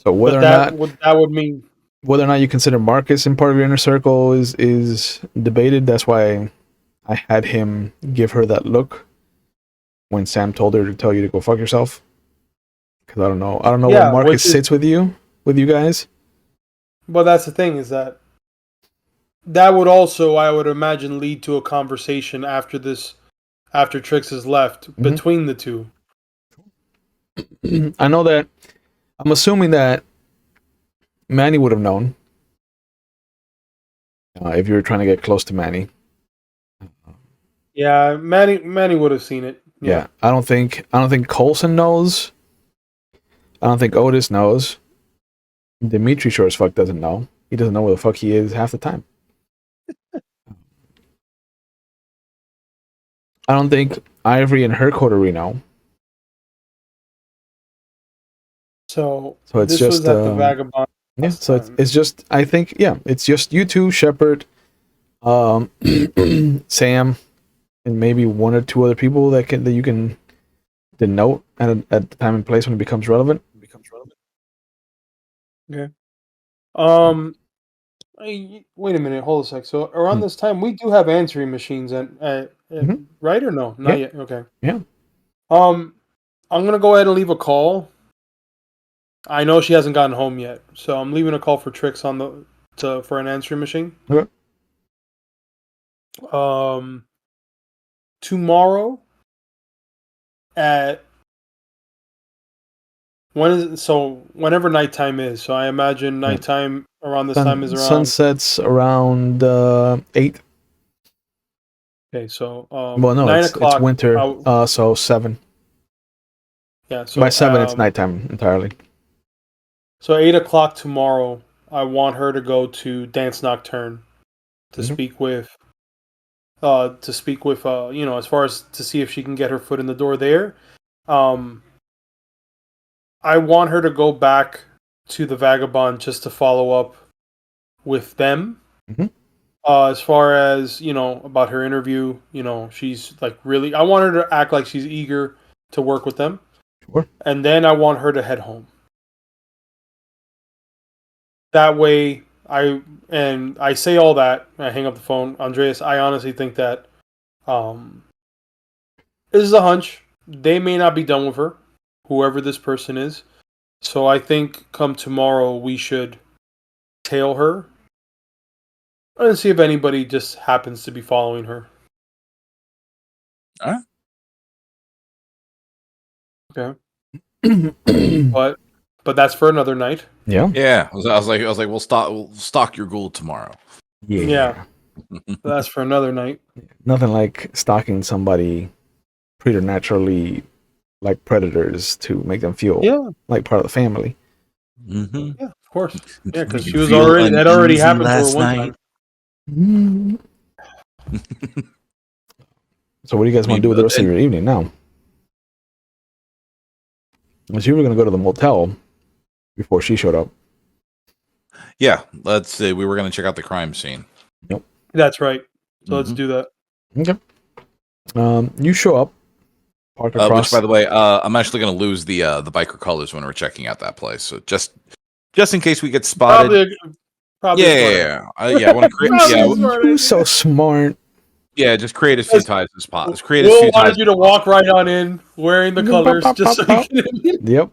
So But that would mean whether or not you consider Marcus in part of your inner circle is debated. That's why I had him give her that look when Sam told her to tell you to go fuck yourself. Because I don't know where Marcus sits with you guys. But that's the thing, is that would also, I would imagine, lead to a conversation after Trix is left between the two. I know that. I'm assuming that Manny would have known if you were trying to get close to Manny. Yeah, Manny would have seen it. Yeah, I don't think Coulson knows. I don't think Otis knows. Dimitri sure as fuck doesn't know. He doesn't know where the fuck he is half the time. I don't think Ivory and her coterie know. So it's this just was at the Vagabond. Yeah, so it's just, I think, it's just you two, Shepard, Sam, and maybe one or two other people that you can denote at the time and place when it becomes relevant. Okay. Wait a minute. Hold a sec. So around this time, we do have answering machines, right or no? Not yet. Okay. Yeah. I'm gonna go ahead and leave a call. I know she hasn't gotten home yet, so I'm leaving a call for Trix for an answering machine. Okay. Tomorrow at whenever nighttime is. So I imagine nighttime around this time is around sunsets around 8. Okay, so Well, no, 9 it's o'clock. winter. So 7. Yeah, so by 7 it's nighttime entirely. So 8 o'clock tomorrow, I want her to go to Dance Nocturne to speak with as far as to see if she can get her foot in the door there. I want her to go back to the Vagabond just to follow up with them. As far as, about her interview, she's like really, I want her to act like she's eager to work with them. Sure. And then I want her to head home. That way, I say all that, I hang up the phone. Andreas, I honestly think that this is a hunch. They may not be done with her, whoever this person is. So I think come tomorrow, we should tail her and see if anybody just happens to be following her. Okay. But that's for another night. Yeah. Yeah. I was like, we'll stalk your ghoul tomorrow. Yeah. That's for another night. Nothing like stalking somebody preternaturally like predators to make them feel like part of the family. Yeah, of course. Yeah, because she was already happened to her one time. So what do you guys want to do with the rest of your evening now? Because you were going to go to the motel before she showed up. Yeah, let's see. We were going to check out the crime scene. Yep. That's right. So let's do that. Okay. You show up, park across. Which, by the way, I'm actually going to lose the biker colors when we're checking out that place. So just in case we get spotted. Probably Yeah. I want to create. Who's so smart? Yeah, just create as few ties as possible. Create as Will few ties. wanted you to walk right on in wearing the colors, just so you can Yep.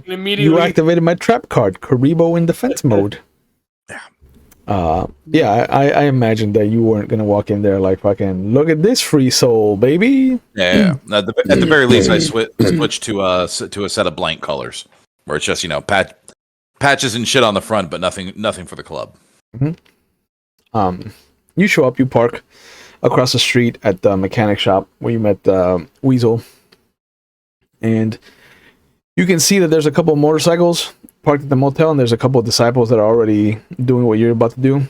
immediately. You activated my trap card, Karibo in defense mode. Yeah. I imagined that you weren't gonna walk in there like fucking. Look at this free soul, baby. Yeah. At the very least, I switched to a set of blank colors, where it's just patches and shit on the front, but nothing for the club. Mm-hmm. You show up. You park across the street at the mechanic shop where you met Weasel, and you can see that there's a couple of motorcycles parked at the motel, and there's a couple of disciples that are already doing what you're about to do.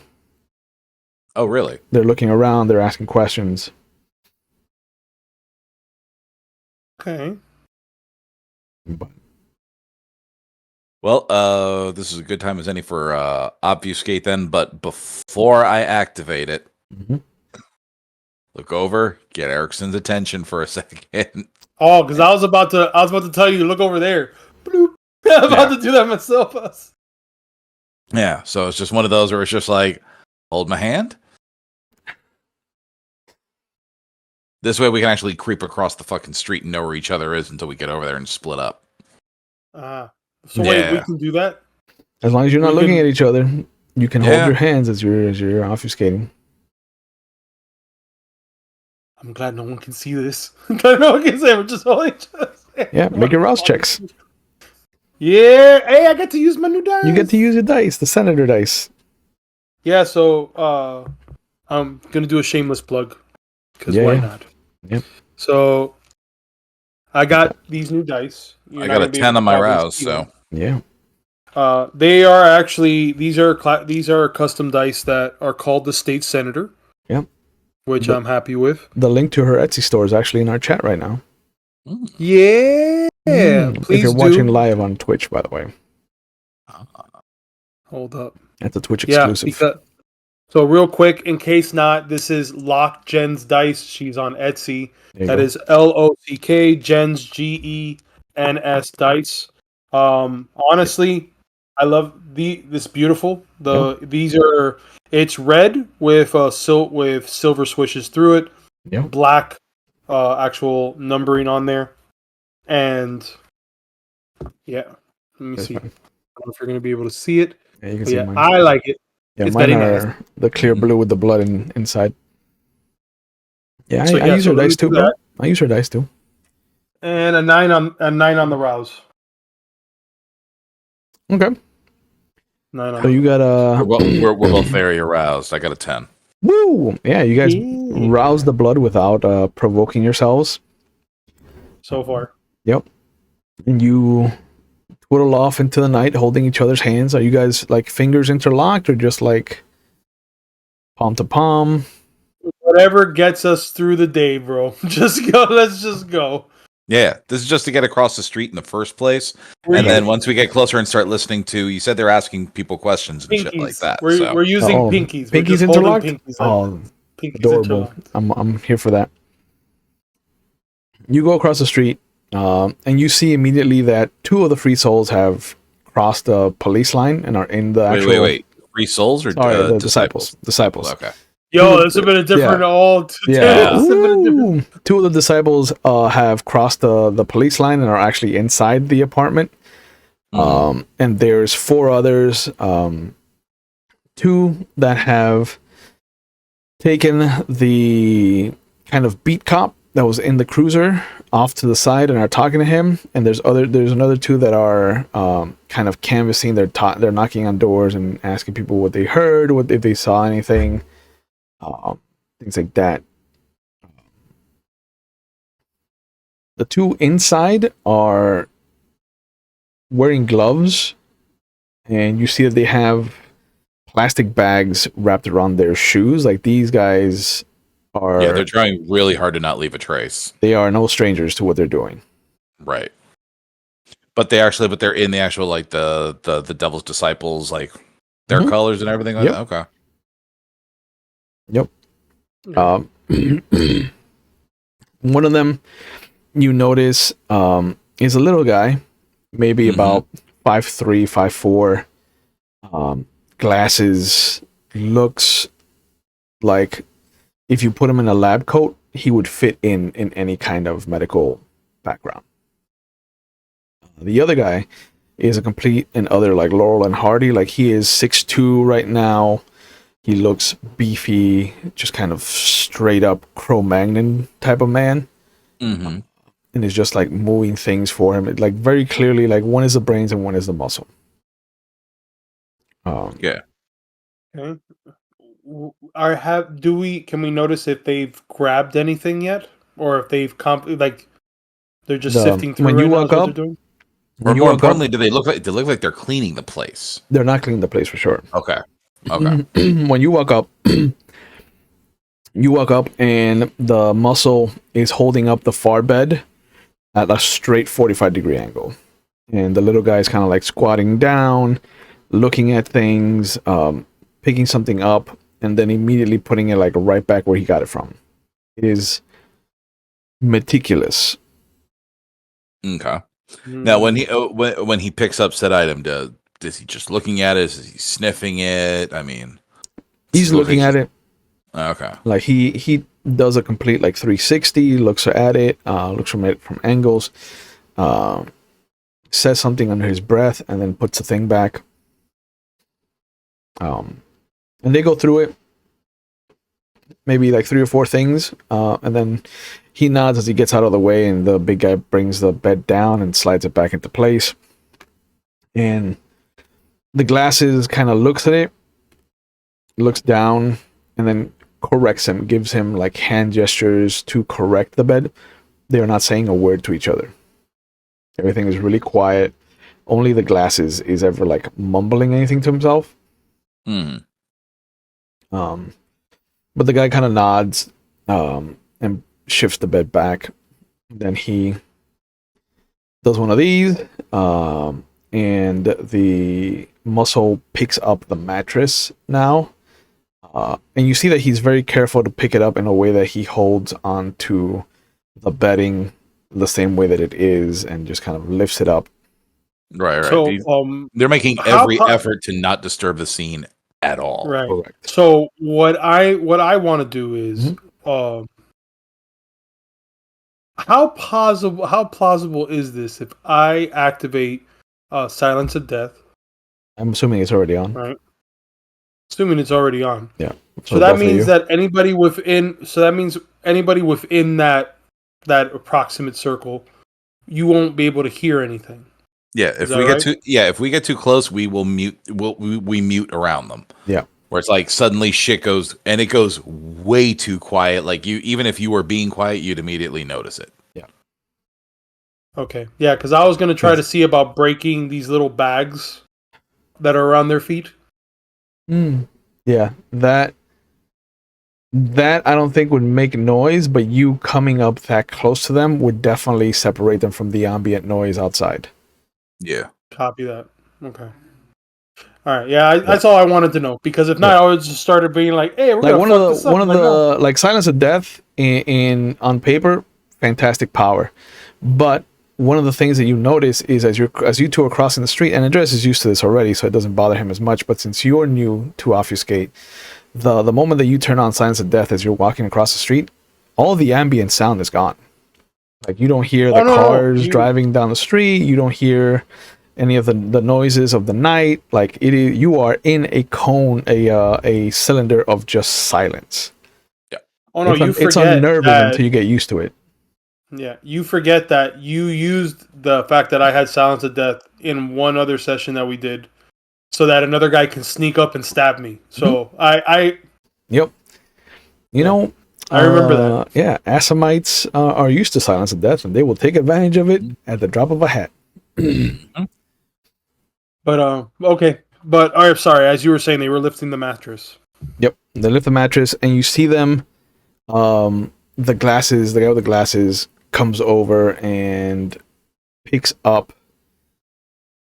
Oh, really? They're looking around. They're asking questions. Okay. Well, this is a good time as any for obfuscate then. But before I activate it, look over, get Erickson's attention for a second. Oh, because I was about to tell you to look over there. Bloop. I'm about to do that myself. Yeah, so it's just one of those where it's just like, hold my hand. This way we can actually creep across the fucking street and know where each other is until we get over there and split up. So wait, we can do that? As long as you're not looking at each other, you can hold your hands as you're obfuscating. I'm glad no one can see this. I'm glad no one can see. I'm just holding. Yeah, make your rouse checks. Yeah, hey, I get to use my new dice. You get to use your dice, the senator dice. Yeah, so I'm gonna do a shameless plug because why not? Yep. So I got these new dice. I got a 10 on my rouse, so yeah. They are actually these are custom dice that are called the State Senator. Yep. Which I'm happy with. The link to her Etsy store is actually in our chat right now. Yeah. Please if you're watching live on Twitch, by the way. Hold up. That's a Twitch exclusive. So real quick, in case not, this is Lock Jen's Dice. She's on Etsy. That is LOCK Jen's GENS Dice. Honestly, I love this beautiful. These are it's red with silver swishes through it. Yep. Black actual numbering on there. And yeah, let me see. I don't know if you're going to be able to see it. Yeah, you can see mine. I like it. Yeah, it's mine are the clear blue with the blood inside. Yeah, I use her dice too, bro. I use her dice too. And a 9 on the rouse. Okay. 9 on so you got a. We're both very aroused. I got a 10. Woo! Yeah, you guys rouse the blood without provoking yourselves. So far. Yep. And you twiddle off into the night holding each other's hands. Are you guys like fingers interlocked or just like palm to palm? Whatever gets us through the day, bro. Just go. Let's just go. Yeah, this is just to get across the street in the first place. And then once we get closer and start listening to, you said they're asking people questions and shit like that. We're using pinkies. Pinkies interlocked? Pinkies adorable. Interlocked. I'm here for that. You go across the street, and you see immediately that 2 of the free souls have crossed the police line and are in the actual... Wait. Free souls or the disciples? Disciples. Okay. Yo, this has been a different Yeah. 2 of the disciples have crossed the police line and are actually inside the apartment. And there's 4 others, 2 that have taken the kind of beat cop that was in the cruiser off to the side and are talking to him, and there's another 2 that are kind of canvassing. They're knocking on doors and asking people what they heard, if they saw anything, things like that. The 2 inside are wearing gloves, and you see that they have plastic bags wrapped around their shoes. Like, these guys are... Yeah, they're trying really hard to not leave a trace. They are no strangers to what they're doing. Right. But they're in the actual, like, the Devil's Disciples, like, their colors and everything like that? Okay. Yep. One of them you notice is a little guy, maybe about 5'3", 5'4", glasses, looks like if you put him in a lab coat, he would fit in any kind of medical background. The other guy is a complete and utter like Laurel and Hardy. Like he is 6'2" right now. He looks beefy, just kind of straight up Cro-Magnon type of man. Mm-hmm. And is just like moving things for him. Like very clearly, like one is the brains and one is the muscle. Yeah. Okay. Can we notice if they've grabbed anything yet, or if they've they're just sifting through when you right now walk is what up, they're doing? Or more importantly, do they look like they're cleaning the place? They're not cleaning the place for sure. Okay. Okay. When you walk up, and the muscle is holding up the far bed at a straight 45-degree angle. And the little guy is kind of like squatting down, looking at things, picking something up, and then immediately putting it like right back where he got it from. It is meticulous. Okay. Now, when he picks up said item, is he just looking at it? Is he sniffing it? I mean, He's looking at it. Okay. Like he does a complete like 360, looks at it, looks from it from angles, says something under his breath, and then puts the thing back. And they go through it, maybe like 3 or 4 things, and then he nods as he gets out of the way, and the big guy brings the bed down and slides it back into place. And the glasses kind of looks at it, looks down, and then corrects him, gives him like hand gestures to correct the bed. They are not saying a word to each other. Everything is really quiet. Only the glasses is ever like mumbling anything to himself. But the guy kind of nods and shifts the bed back. Then he does one of these, and the muscle picks up the mattress now. And you see that he's very careful to pick it up in a way that he holds onto the bedding the same way that it is and just kind of lifts it up. Right. So, they're making every effort to not disturb the scene at all. Right. Correct. So what I want to do is, how plausible is this if I activate Silence of Death? I'm assuming it's already on. Right. Assuming it's already on. Yeah. So that means that anybody within that approximate circle, you won't be able to hear anything. Yeah, if we get too close, we will mute. We mute around them. Yeah, where it's like suddenly shit goes and it goes way too quiet. Like even if you were being quiet, you'd immediately notice it. Yeah. Okay. Yeah, because I was gonna try to see about breaking these little bags that are around their feet. Yeah, that I don't think would make noise, but you coming up that close to them would definitely separate them from the ambient noise outside. Yeah. Copy that. Okay. All right. Yeah, that's all I wanted to know. Because if not, I would just started being like, "Hey, we're like gonna fuck this up." one of the like Silence of Death in on paper, fantastic power, but one of the things that you notice is as you two are crossing the street, and Andreas is used to this already, so it doesn't bother him as much. But since you're new to Obfuscate, the moment that you turn on Silence of Death as you're walking across the street, all the ambient sound is gone. Like you don't hear the cars driving down the street. You don't hear any of the noises of the night. Like you are in a cone, a cylinder of just silence. Yeah. Oh no, it's unnerving until you get used to it. Yeah, you forget that you used the fact that I had Silence of Death in one other session that we did, so that another guy can sneak up and stab me. So Yep. You know. I remember that. Yeah, Assamites are used to Silence of Death, and they will take advantage of it at the drop of a hat. But okay. But all right, sorry. As you were saying, they were lifting the mattress. Yep, they lift the mattress, and you see them. The guy with the glasses comes over and picks up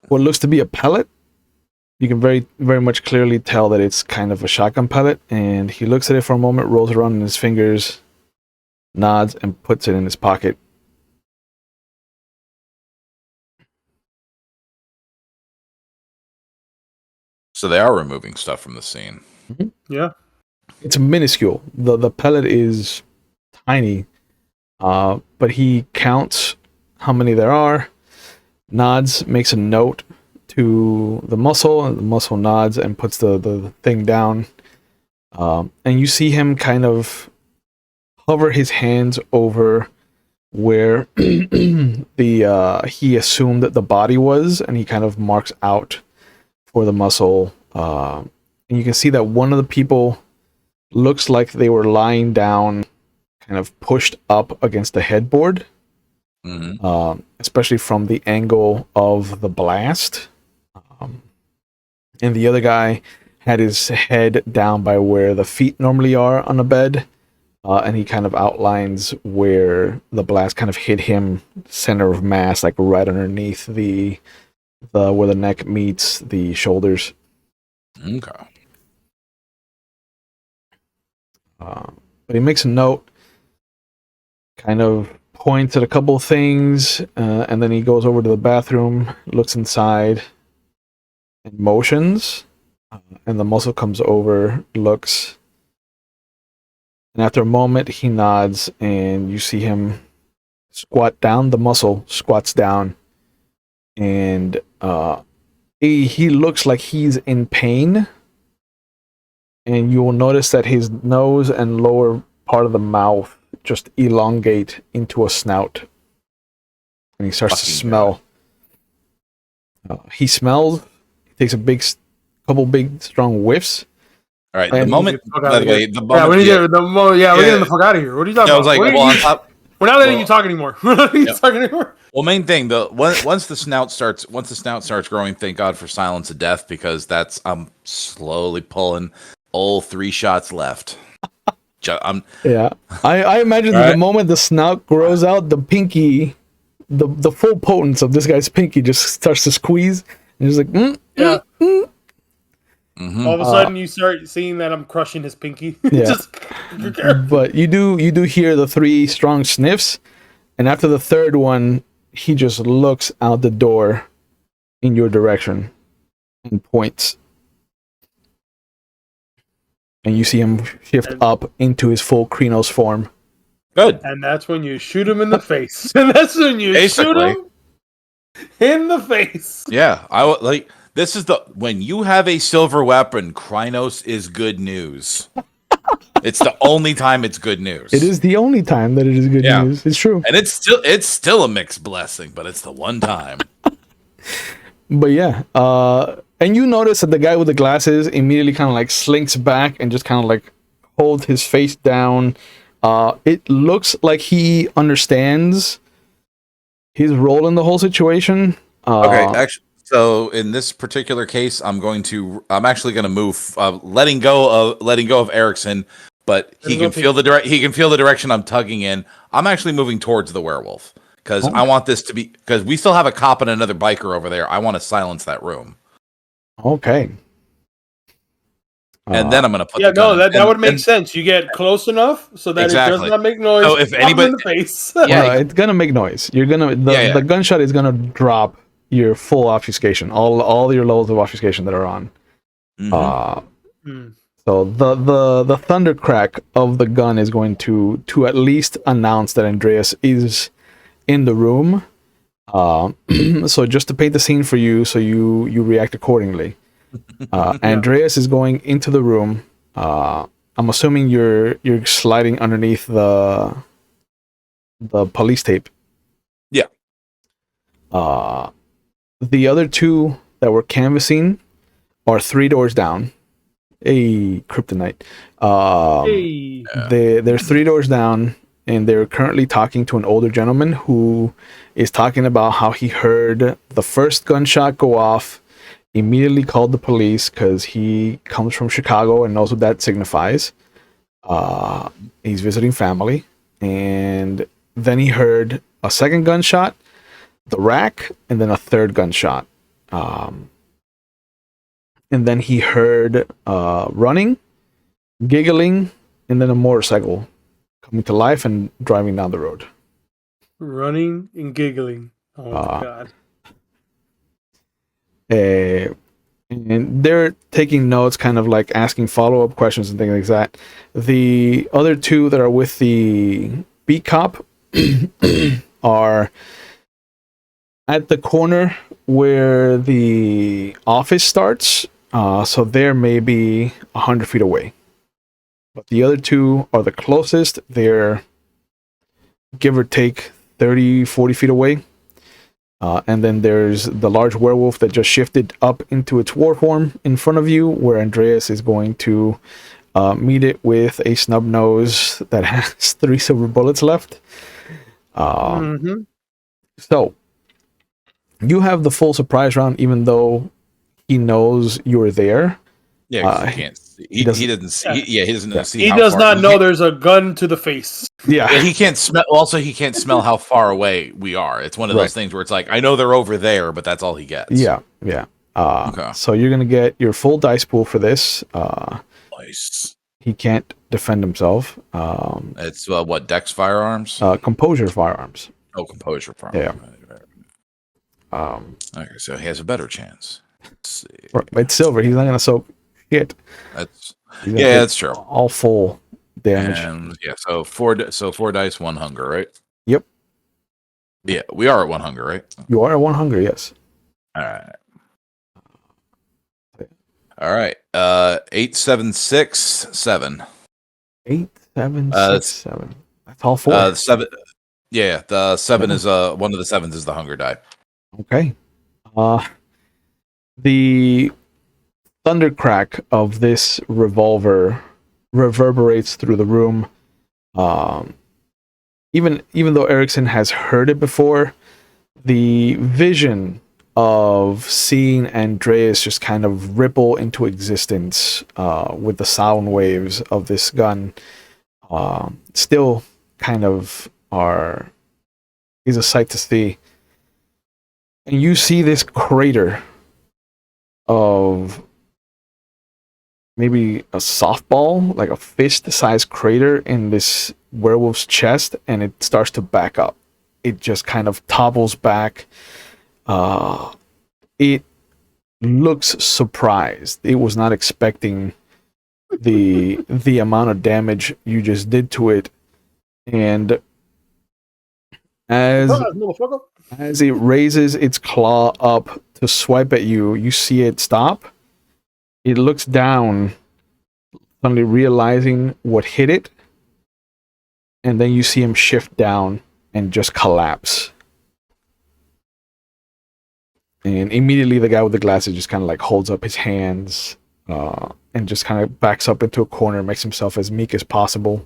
what looks to be a pellet, You can very much clearly tell that it's kind of a shotgun pellet, and he looks at it for a moment, rolls it around in his fingers, nods, and puts it in his pocket. So they are removing stuff from the scene. Yeah. It's minuscule. The pellet is tiny, but he counts how many there are, nods, makes a note to the muscle, and the muscle nods and puts the thing down. And you see him kind of hover his hands over where he assumed that the body was, and he kind of marks out for the muscle. And you can see that one of the people looks like they were lying down, kind of pushed up against the headboard, especially from the angle of the blast. And the other guy had his head down by where the feet normally are on a bed, and he kind of outlines where the blast kind of hit him, center of mass, like right underneath the where the neck meets the shoulders. Okay. But he makes a note, kind of points at a couple of things, and then he goes over to the bathroom, looks inside, and motions. And the muscle comes over, looks, and after a moment he nods, and you see him squat down. The muscle squats down, and he looks like he's in pain, and you will notice that his nose and lower part of the mouth just elongate into a snout, and he starts to smell. He smells. He takes a couple big strong whiffs. All right. And The moment, by the way, the moment. We're getting the fuck out of here. What are you talking I about? was like, well, on top. We're not letting you talk anymore. We're not letting you talk anymore. Well, main thing once the snout starts growing, thank God for silence of death, because I'm slowly pulling all 3 shots left. I imagine that the moment the snout grows out, the pinky, the full potence of this guy's pinky just starts to squeeze, and he's like, All of a sudden, you start seeing that I'm crushing his pinky. Yeah. But you do hear the 3 strong sniffs, and after the third one, he just looks out the door in your direction and points. And you see him shift up into his full Krenos form. Good. And that's when you shoot him in the face. And that's when you shoot him in the face. Yeah, this is when you have a silver weapon, Krynos is good news. It's the only time it's good news. It is the only time that it is good news. It's true. And it's still a mixed blessing, but it's the one time. But yeah, and you notice that the guy with the glasses immediately kind of like slinks back and just kind of like holds his face down. It looks like he understands his role in the whole situation. Okay, actually, so in this particular case, I'm actually going to move, letting go of Erickson, but he can feel the direction I'm tugging in. I'm actually moving towards the werewolf because I want this to be, because we still have a cop and another biker over there. I want to silence that room. Okay. And then I'm going to put that would make sense. You get close enough so that it does not make noise. So if anybody in the face. It's gonna make noise. You're gonna the gunshot is gonna drop your full obfuscation, all your levels of obfuscation that are on. So the thunder crack of the gun is going to at least announce that Andreas is in the room. So just to paint the scene for you, so you react accordingly. Andreas is going into the room. I'm assuming you're sliding underneath the police tape. Yeah. The other 2 that were canvassing are 3 doors down. Kryptonite. They're 3 doors down, and they're currently talking to an older gentleman who is talking about how he heard the first gunshot go off, immediately called the police because he comes from Chicago and knows what that signifies. He's visiting family, and then he heard a second gunshot, the rack, and then a third gunshot. and then he heard running, giggling, and then a motorcycle coming to life and driving down the road. Running and giggling. Oh my god. And they're taking notes, kind of like asking follow-up questions and things like that. The other two that are with the beat cop are at the corner where the office starts, so they're maybe 100 feet away. But the other two are the closest. They're give or take 30, 40 feet away. And then there's the large werewolf that just shifted up into its war form in front of you, where Andreas is going to meet it with a snub nose that has 3 silver bullets left. So you have the full surprise round, even though he knows you're there. Yeah, 'cause he can't. He doesn't see. He doesn't see. He does not know there's a gun to the face. Yeah, he can't smell. Also, he can't smell how far away we are. It's one of those things where it's like, I know they're over there, but that's all he gets. Yeah. Okay. So you're gonna get your full dice pool for this. Nice. He can't defend himself. It's what, Dex firearms? Composure firearms. Oh, composure firearms. Yeah. Okay, so he has a better chance. Let's see. It's silver. He's not gonna soak shit. That's true. All full damage. And so four dice, 1 hunger, right? Yep. Yeah, we are at 1 hunger, right? You are at 1 hunger, yes. All right. 8, 7, 6, 7. 8, 7, 6, 7. That's all 4. 7. Yeah, the 7 is one of the 7s is the hunger die. Okay. The thunder crack of this revolver reverberates through the room. Even though Erickson has heard it before, the vision of seeing Andreas just kind of ripple into existence with the sound waves of this gun still kind of is a sight to see. And you see this crater of maybe a softball, like a fist-sized crater in this werewolf's chest, and it starts to back up. It just kind of topples back. It looks surprised. It was not expecting the amount of damage you just did to it, and as it raises its claw up to swipe at you, you see it stop. It looks down, suddenly realizing what hit it, and then you see him shift down and just collapse. And immediately the guy with the glasses just kind of like holds up his hands and just kind of backs up into a corner, makes himself as meek as possible.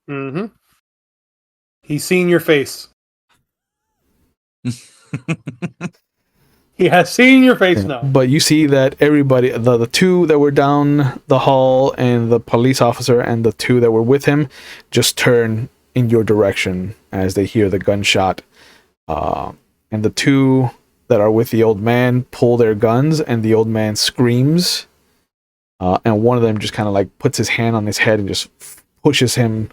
Mm-hmm. He's seen your face. He has seen your face now. But you see that everybody, the two that were down the hall and the police officer and the two that were with him just turn in your direction as they hear the gunshot. And the two that are with the old man pull their guns, and the old man screams. And one of them just kind of like puts his hand on his head and just pushes him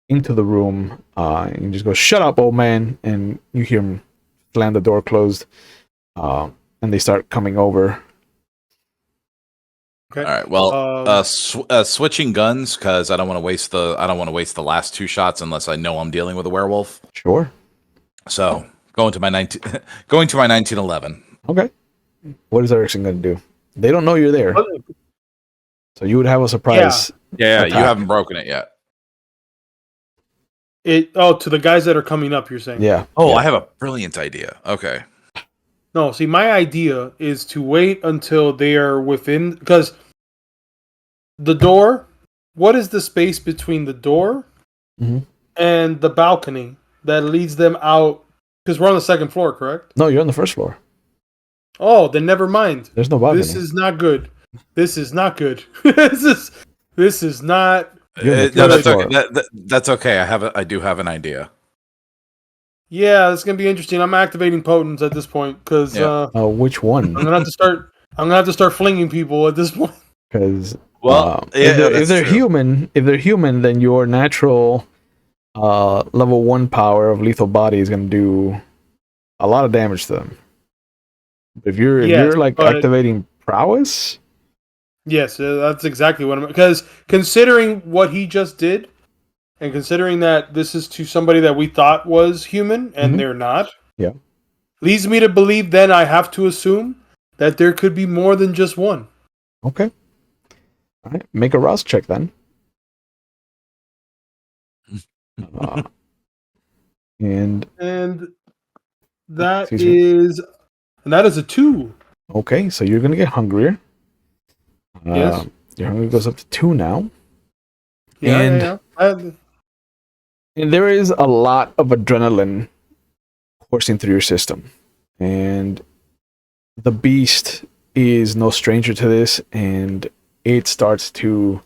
into the room. And just goes, "Shut up, old man." And you hear him slam the door closed. And they start coming over. Okay. All right. Well, switching guns, because I don't want to waste the last 2 shots unless I know I'm dealing with a werewolf. Sure. So going to my 1911. Okay. What is Erickson going to do? They don't know you're there, so you would have a surprise. Yeah. You haven't broken it yet. To the guys that are coming up, you're saying? Yeah. Oh, yeah. I have a brilliant idea. Okay. No, see, my idea is to wait until they are within, because the door, what is the space between the door and the balcony that leads them out? Because we're on the 2nd floor, correct? No, you're on the 1st floor. Oh, then never mind. There's no balcony. This is not good. This is not good. This is not. That's okay. That's okay. I do have an idea. Yeah, it's gonna be interesting. I'm activating potents at this point because which one? I'm gonna have to start. I'm gonna have to start flinging people at this point. Because Well, if they're true. human, then your natural level 1 power of lethal body is going to do a lot of damage to them. If Yes, you're like but activating prowess, yes, that's exactly what I'm. Because considering what he just did, and considering that this is to somebody that we thought was human and Mhm. they're not, Yeah. leads me to believe. Then I have to assume that there could be more than just one. Okay. All right. Make a Rouse check then. Uh, and And that excuse me. is, and that is a 2. Okay, so you're gonna get hungrier. Yes. Your hunger goes up to 2 now, Yeah, and yeah, yeah. there is a lot of adrenaline coursing through your system, and the beast is no stranger to this, and it starts to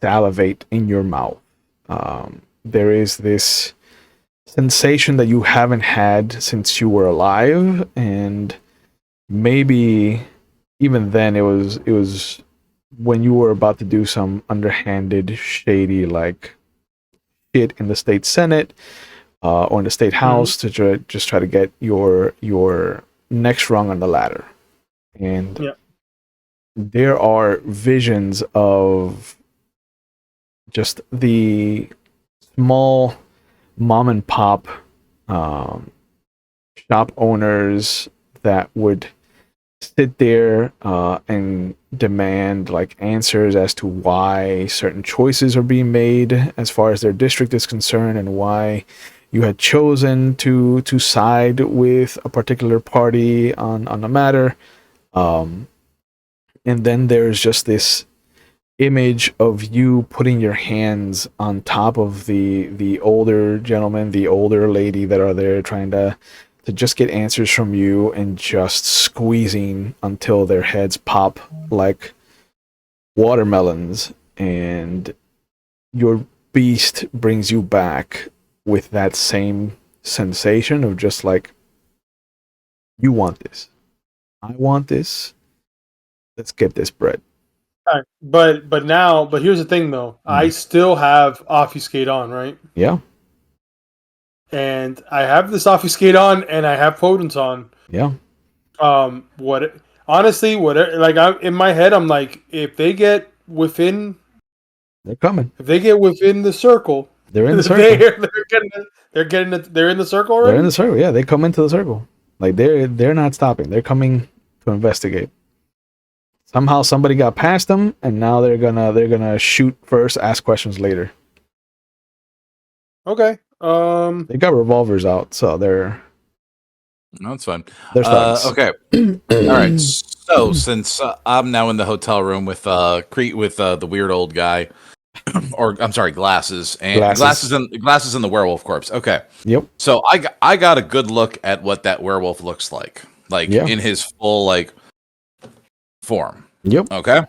salivate in your mouth. There is this sensation that you haven't had since you were alive, and maybe even then it was when you were about to do some underhanded, shady like shit in the state senate or in the state Mhm. house to just try to get your next rung on the ladder. And Yeah. there are visions of just the small mom and pop um, shop owners that would sit there and demand like answers as to why certain choices are being made as far as their district is concerned, and why you had chosen to side with a particular party on a matter. Um, and then there's just this image of you putting your hands on top of the older gentleman, the older lady that are there trying to just get answers from you, and just squeezing until their heads pop like watermelons, and your beast brings you back with that same sensation of just like, you want this, I want this, let's get this bread. All right. But here's the thing though. I Mm. still have obfuscate on, right? Yeah, And I have this obfuscate on, and I have potence on. yeah, What? Honestly, what? Like, I'm in my head, I'm like, if they get within, they're coming, if they get within the circle, they're in the circle. they're in the circle They're in already. the circle. Yeah, they come into the circle. Like they're not stopping. They're coming to investigate. Somehow somebody got past them, and now they're gonna shoot first, ask questions later. Okay. They got revolvers out, so No, that's fine. they're thugs. Okay. All right. So since I'm now in the hotel room with the weird old guy, or I'm sorry, glasses and Glasses. glasses and the werewolf corpse. Okay. Yep. So I got a good look at what that werewolf looks like Yeah. in his full like form. Yep. Okay.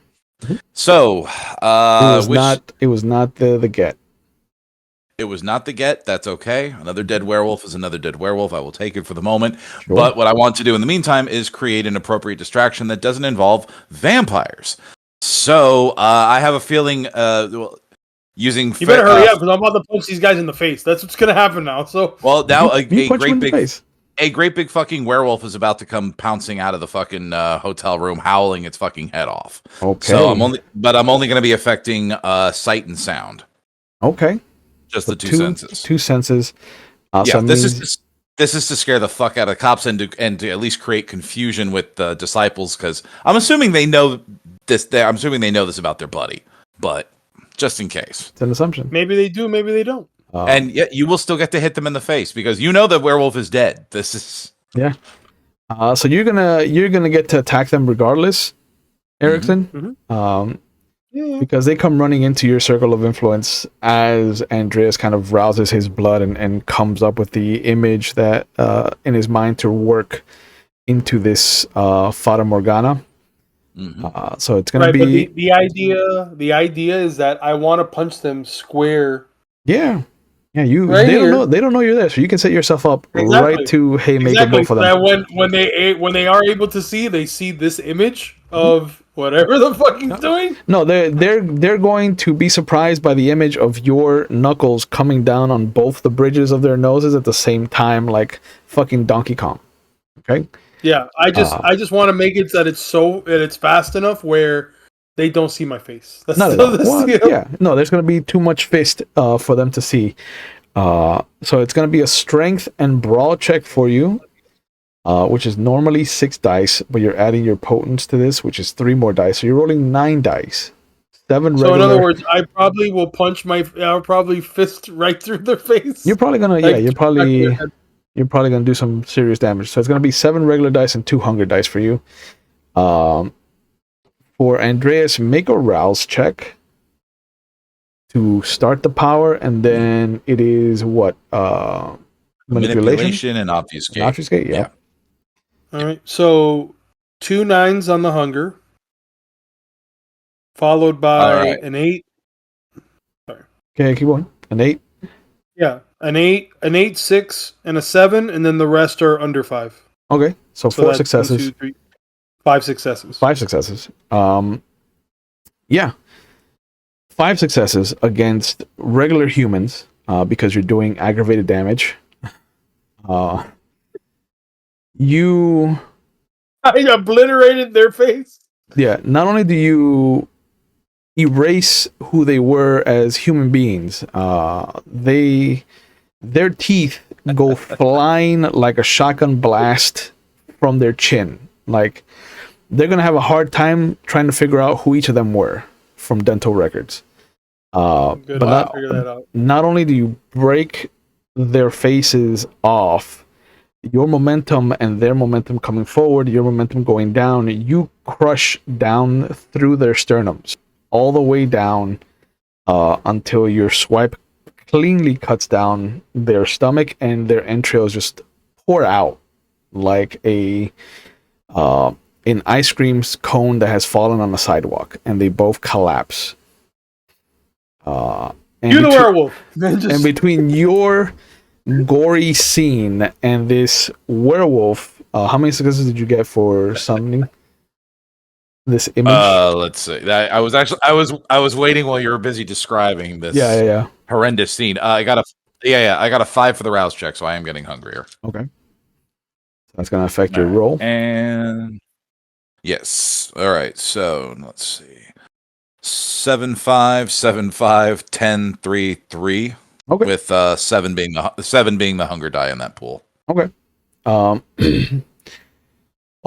Mhm. So It was not the get. it was not the get. That's okay. Another dead werewolf is another dead werewolf. I will take it for the moment. Sure. But what I want to do in the meantime is create an appropriate distraction that doesn't involve vampires. So I have a feeling using You better hurry up because I'm about to punch these guys in the face. That's what's gonna happen now. So well now You punch him in the face. a great big fucking werewolf is about to come pouncing out of the fucking hotel room, howling its fucking head off. Okay. So I'm only going to be affecting sight and sound, Okay. just So the two senses. Two senses. Yeah, So this is to scare the fuck out of cops and to at least create confusion with the disciples, because I'm assuming they know this. I'm assuming they know this about their buddy, but just in case. it's an assumption. maybe they do, maybe they don't. And yet you will still get to hit them in the face because you know the werewolf is dead. This is Yeah. So you're gonna get to attack them regardless, Erickson. Mhm. Yeah. Because they come running into your circle of influence as Andreas kind of rouses his blood and comes up with the image that in his mind to work into this Fata Morgana. So it's gonna Right, but be the idea is that I want to punch them square yeah. Yeah, Right they don't here. know you're there, so you can set yourself up Exactly. right to haymaker Exactly. both of So them. that when they are able to see, they see this image of whatever the fuck he's doing. No, they're going to be surprised by the image of your knuckles coming down on both the bridges of their noses at the same time, like fucking Donkey Kong. Okay. Yeah, I just want to make it that it's fast enough where they don't see my face. That's Not at all. the Well, skill. yeah, no, there's going to be too much fist for them to see. So it's going to be a strength and brawl check for you, which is normally 6 dice, but you're adding your potence to this, which is 3 more dice. So you're rolling 9 dice. 7 So regular. in other words, I probably will I'll probably fist right through their face. You're probably gonna, Like, you're probably gonna do some serious damage. So it's gonna be 7 regular dice and 2 hunger dice for you. For Andreas, make a rouse check to start the power, and then it is what manipulation and obfuscate. Obfuscate, yeah. All right. So 2 9s on the hunger, followed by an 8. Okay, keep going. An 8. Yeah, an 8, 6, and a 7, and then the rest are under 5. Okay, so 4 that's successes. 1, 2, 3, 5 successes. 5 successes. Yeah. 5 successes against regular humans, because you're doing aggravated damage. You I obliterated their face. Yeah, not only do you erase who they were as human beings, their teeth go flying like a shotgun blast from their chin. Like, they're gonna have a hard time trying to figure out who each of them were from dental records. Good, But I'll figure that out. not only do you break their faces off, your momentum and their momentum coming forward, your momentum going down, you crush down through their sternums, all the way down until your swipe cleanly cuts down their stomach, and their entrails just pour out like an ice cream cone that has fallen on the sidewalk, and they both collapse. You're the werewolf. And between your gory scene and this werewolf, how many successes did you get for summoning this image? Let's see. I was waiting while you were busy describing this horrendous scene. I got a 5 for the rouse check, so I am getting hungrier. Okay. That's gonna affect your roll. And yes. All right. So let's see. 7 5 7 5 10 3 3. Okay. With 7 being the hunger die in that pool. Okay. All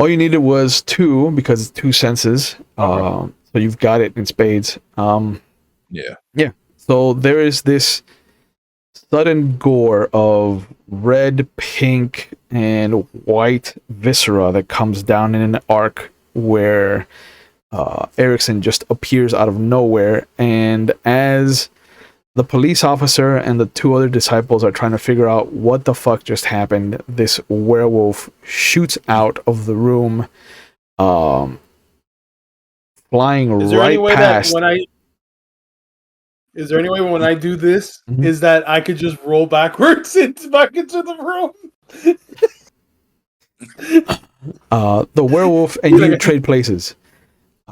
you needed was 2 because it's 2 senses. So you've got it in spades. Yeah. So there is this sudden gore of red, pink, and white viscera that comes down in an arc where Erickson just appears out of nowhere, and as the police officer and the 2 other disciples are trying to figure out what the fuck just happened, this werewolf shoots out of the room, flying Is there right any way past. Is there any way when I do this, Mhm. is that I could just roll backwards back into the room? The werewolf and you trade places.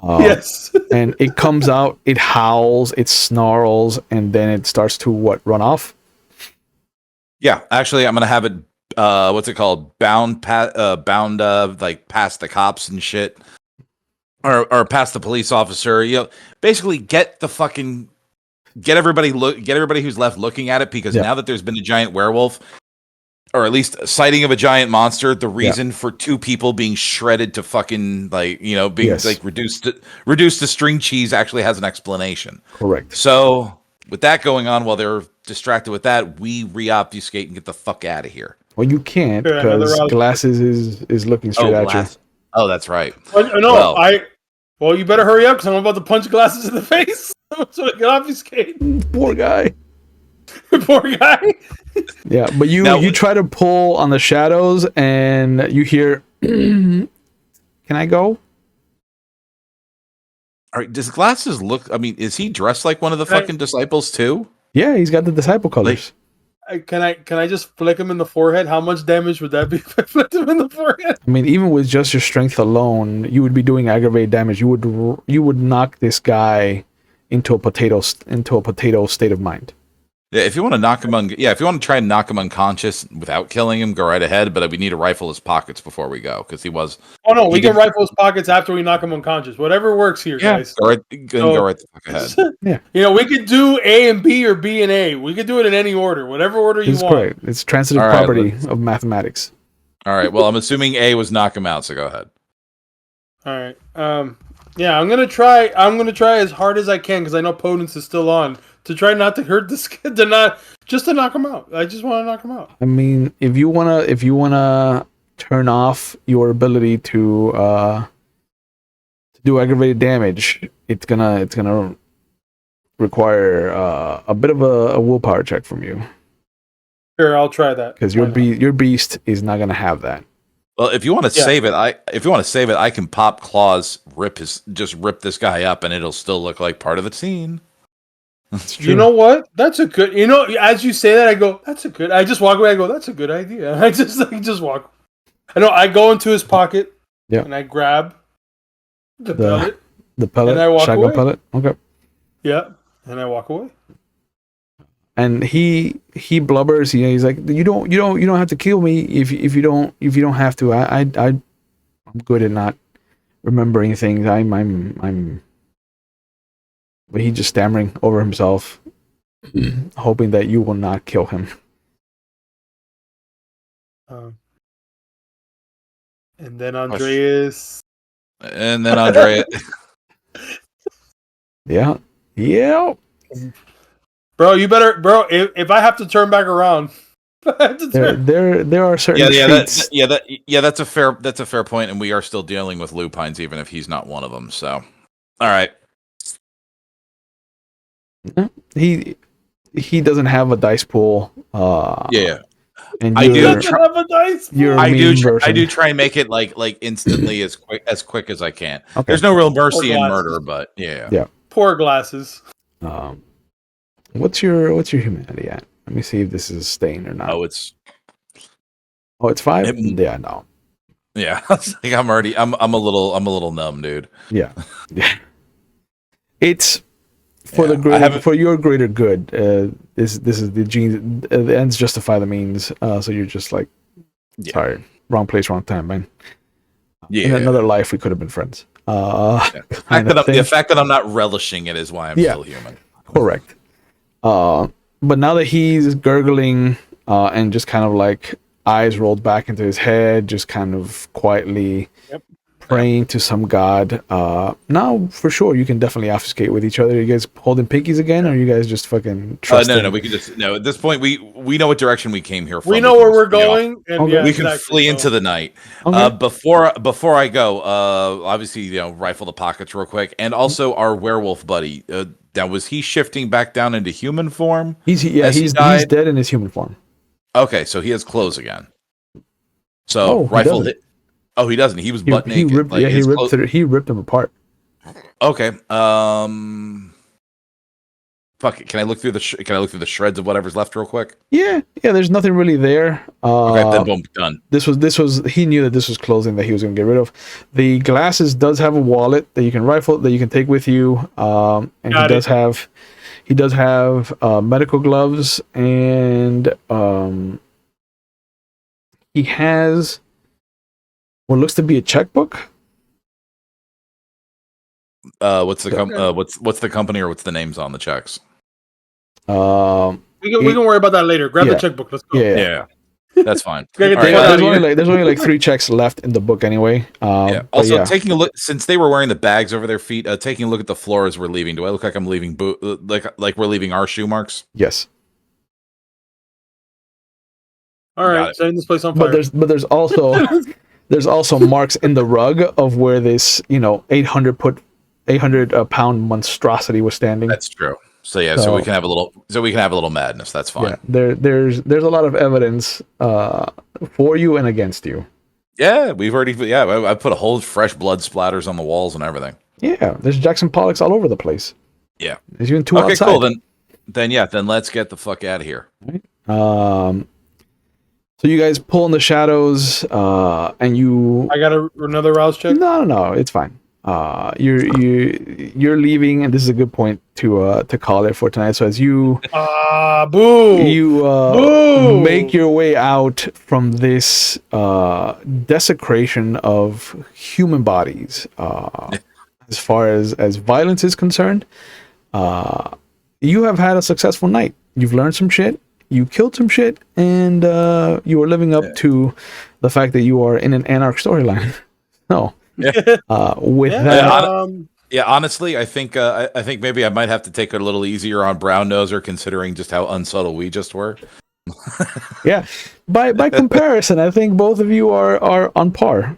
Yes. And it comes out, it howls, it snarls, and then it starts to run off? Yeah, actually, I'm gonna have it. What's it called? Bound, like past the cops and shit, or past the police officer. You know, basically get everybody who's left looking at it, because now that there's been a giant werewolf, or at least a sighting of a giant monster, the reason for 2 people being shredded to fucking being like reduced to string cheese actually has an explanation. Correct. So with that going on, while they're distracted with that, we re-obfuscate and get the fuck out of here. Well, you can't, because Glasses is looking straight at you. Oh, that's right. Well, you better hurry up, because I'm about to punch Glasses in the face so I can obfuscate. Poor guy. Poor guy. Yeah, but you try to pull on the shadows, and you hear, "Can I go?" All right, does Glasses look? I mean, is he dressed like one of the fucking disciples too? Yeah, he's got the disciple colors. Can I just flick him in the forehead? How much damage would that be if I flicked him in the forehead? I mean, even with just your strength alone, you would be doing aggravated damage. You would knock this guy into a potato state of mind. Yeah, if you want to knock him if you want to try and knock him unconscious without killing him, go right ahead. But we need to rifle his pockets before we go because he was. Oh no, we can rifle his pockets after we knock him unconscious. Whatever works here, guys. Go right the fuck ahead. Yeah, you know, we could do A and B or B and A. We could do it in any order, whatever order you want. It's great. It's transitive property of mathematics. All right. Well, I'm assuming A was knock him out, so go ahead. All right. Yeah, I'm gonna try as hard as I can because I know Potence is still on to try not to hurt this kid, to knock him out. I just want to knock him out. I mean, if you wanna turn off your ability to do aggravated damage, it's gonna require a bit of a willpower check from you. Sure, I'll try that because your beast is not gonna have that. Well, if you want to save it, I can pop claws, rip this guy up, and it'll still look like part of the scene. You know what? That's a good. You know, as you say that, I go, "That's a good." I just walk away. I go, "That's a good idea." I just walk. I know. I go into his pocket. Yeah. And I grab the pellet. The pellet. And I walk shotgun away. pellet. Okay. Yeah. And I walk away. And he blubbers. He's like, you don't have to kill me if you don't have to. I'm good at not remembering things. I'm. But he's just stammering over himself, hoping that you will not kill him. And then Andreas. Yeah. Bro, you better, if I have to turn back around, there are certain treats. That's a fair point, and we are still dealing with lupines, even if he's not one of them. So, all right. He doesn't have a dice pool. And I do. Have a dice pool. I do try and make it like instantly as quick as I can. Okay. There's no real mercy in murder, but yeah. Poor glasses. What's your humanity at? Let me see if this is staying or not. It's 5. Yeah, no. Yeah, like I'm a little numb, dude. Yeah. It's for the greater, for your greater good. This is the genes. The ends justify the means. So you're just like, sorry, wrong place, wrong time, man. Yeah. In another life, we could have been friends. The fact that I'm not relishing it is why I'm still human. Correct. But now that he's gurgling and just kind of like eyes rolled back into his head, just kind of quietly praying to some god. Now, for sure, you can definitely obfuscate with each other. Are you guys holding pinkies again, or are you guys just fucking trusting? No. We can just at this point we know what direction we came here from. We know where we're going, and we can flee into the night. Okay. Before I go, obviously rifle the pockets real quick, and also our werewolf buddy. Now, was he shifting back down into human form? He's dead in his human form. Okay, so he has clothes again. So rifle it. Oh, he doesn't. He was butt naked. He ripped him apart. Okay. Fuck it. Can I look through the shreds of whatever's left real quick? Yeah. There's nothing really there. Okay, then boom, done. This was. He knew that this was clothing that he was going to get rid of. The glasses does have a wallet that you can rifle, that you can take with you. And he does have medical gloves, and he has what looks to be a checkbook. What's the company, or what's the names on the checks? We can worry about that later. Grab the checkbook. Let's go. Yeah. That's fine. There's only like 3 checks left in the book anyway. Also, taking a look, since they were wearing the bags over their feet, taking a look at the floor as we're leaving. Do I look like I'm leaving like we're leaving our shoe marks? Yes. All right, setting this place on fire. But there's also marks in the rug of where this 800 pound monstrosity was standing. That's true. So we can have a little madness. That's fine. Yeah, there's a lot of evidence for you and against you. Yeah, I put a whole fresh blood splatters on the walls and everything. Yeah, there's Jackson Pollocks all over the place. Yeah. There's even 2 outside. Cool. Then let's get the fuck out of here. Right. So you guys pull in the shadows, and you. I got another rouse check. No, it's fine. You're leaving, and this is a good point to call it for tonight. So as you Boo! Boo! make your way out from this desecration of human bodies, as far as violence is concerned, you have had a successful night. You've learned some shit. You killed some shit, and you are living up to the fact that you are in an Anarch storyline. No. With that, honestly, I think maybe I might have to take it a little easier on Brown Noser, considering just how unsubtle we just were. Yeah, by comparison, I think both of you are on par.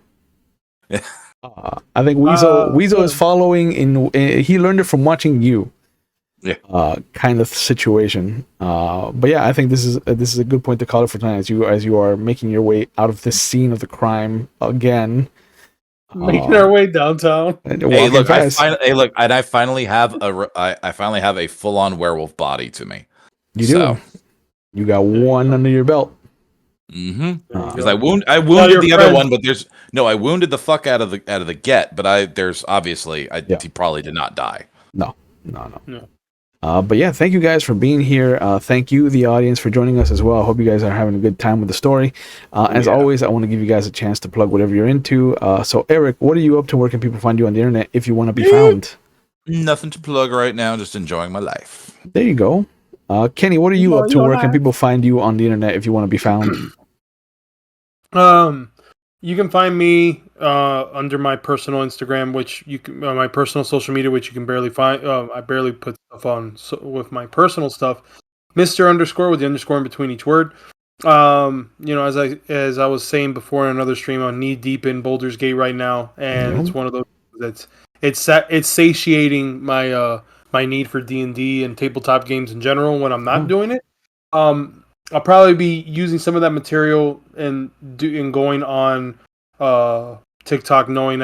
I think Weasel is following in. He learned it from watching you. Yeah. Kind of situation. But yeah, I think this is a good point to call it for tonight as you are making your way out of this scene of the crime again. Making our way downtown. Hey, look! I finally have a full-on werewolf body to me. You do. You got one under your belt. Mm-hmm. Because I wounded the other one, but I wounded the fuck out of the get. But he probably did not die. No. But yeah, thank you guys for being here. Thank you, the audience, for joining us as well. I hope you guys are having a good time with the story. As always, I want to give you guys a chance to plug whatever you're into. So, Eric, what are you up to? Where can people find you on the internet if you want to be found? Nothing to plug right now. Just enjoying my life. There you go. Kenny, what are you up to? Where can people find you on the internet if you want to be found? You can find me under my personal Instagram, which you can my personal social media, which you can barely find. I barely put stuff on with my personal stuff. Mr. _ with the underscore in between each word. As I was saying before in another stream, I'm knee deep in Baldur's Gate right now, and it's one of those it's satiating my my need for D&D and tabletop games in general when I'm not doing it. I'll probably be using some of that material and going on TikTok, going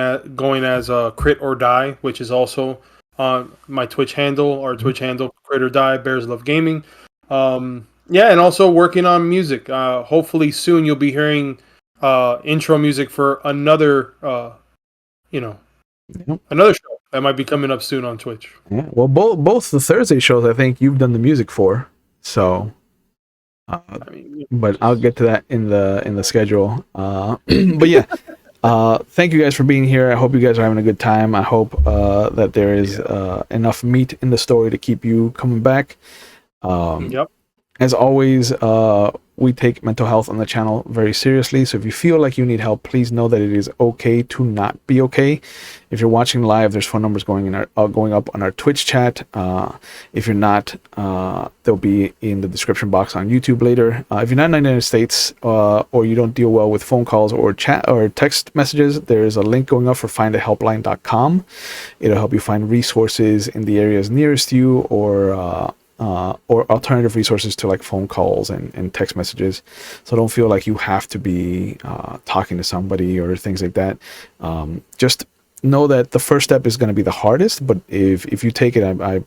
as Crit or Die, which is also on my Twitch handle. Our Twitch handle, Crit or Die, Bears Love Gaming. And also working on music. Hopefully soon you'll be hearing intro music for another another show that might be coming up soon on Twitch. Yeah. Well, both the Thursday shows I think you've done the music for. So but I'll get to that in the schedule. But yeah, thank you guys for being here. I hope you guys are having a good time. I hope that there is enough meat in the story to keep you coming back. As always, we take mental health on the channel very seriously. So if you feel like you need help, please know that it is okay to not be okay. If you're watching live, there's phone numbers going up on our Twitch chat. If you're not, they'll be in the description box on YouTube later. If you're not in the United States or you don't deal well with phone calls or chat or text messages, there is a link going up for findahelpline.com. It'll help you find resources in the areas nearest you or alternative resources to like phone calls and text messages. So don't feel like you have to be talking to somebody or things like that. Just know that the first step is going to be the hardest, but if you take it, I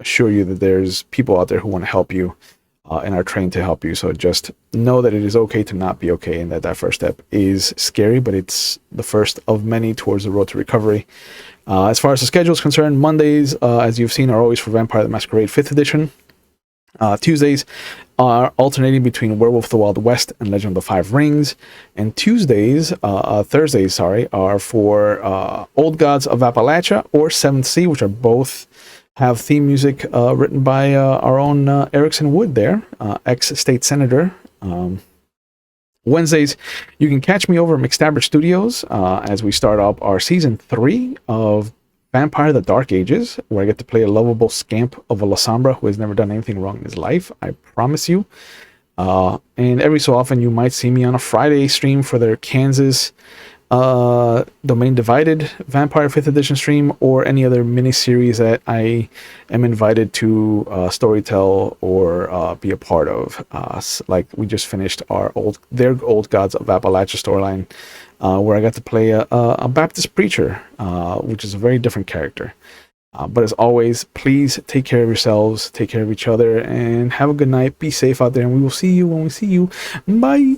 assure you that there's people out there who want to help you and are trained to help you. So just know that it is okay to not be okay, and that first step is scary, but it's the first of many towards the road to recovery. As far as the schedule is concerned, Mondays, as you've seen, are always for Vampire the Masquerade 5th edition. Tuesdays are alternating between Werewolf of the Wild West and Legend of the Five Rings. And Thursdays are for Old Gods of Appalachia or 7th Sea, which are both have theme music written by our own Erickson Wood there, ex-state senator. Wednesdays, you can catch me over at McStabber Studios as we start up our season 3 of Vampire the Dark Ages, where I get to play a lovable scamp of a Lasombra who has never done anything wrong in his life, I promise you. And every so often you might see me on a Friday stream for their Kansas Domain Divided Vampire 5th edition stream, or any other mini-series that I am invited to storytell or be a part of. Like we just finished their Old Gods of Appalachia storyline, where I got to play a Baptist preacher, which is a very different character. But as always, please take care of yourselves, take care of each other, and have a good night. Be safe out there, and we will see you when we see you. Bye.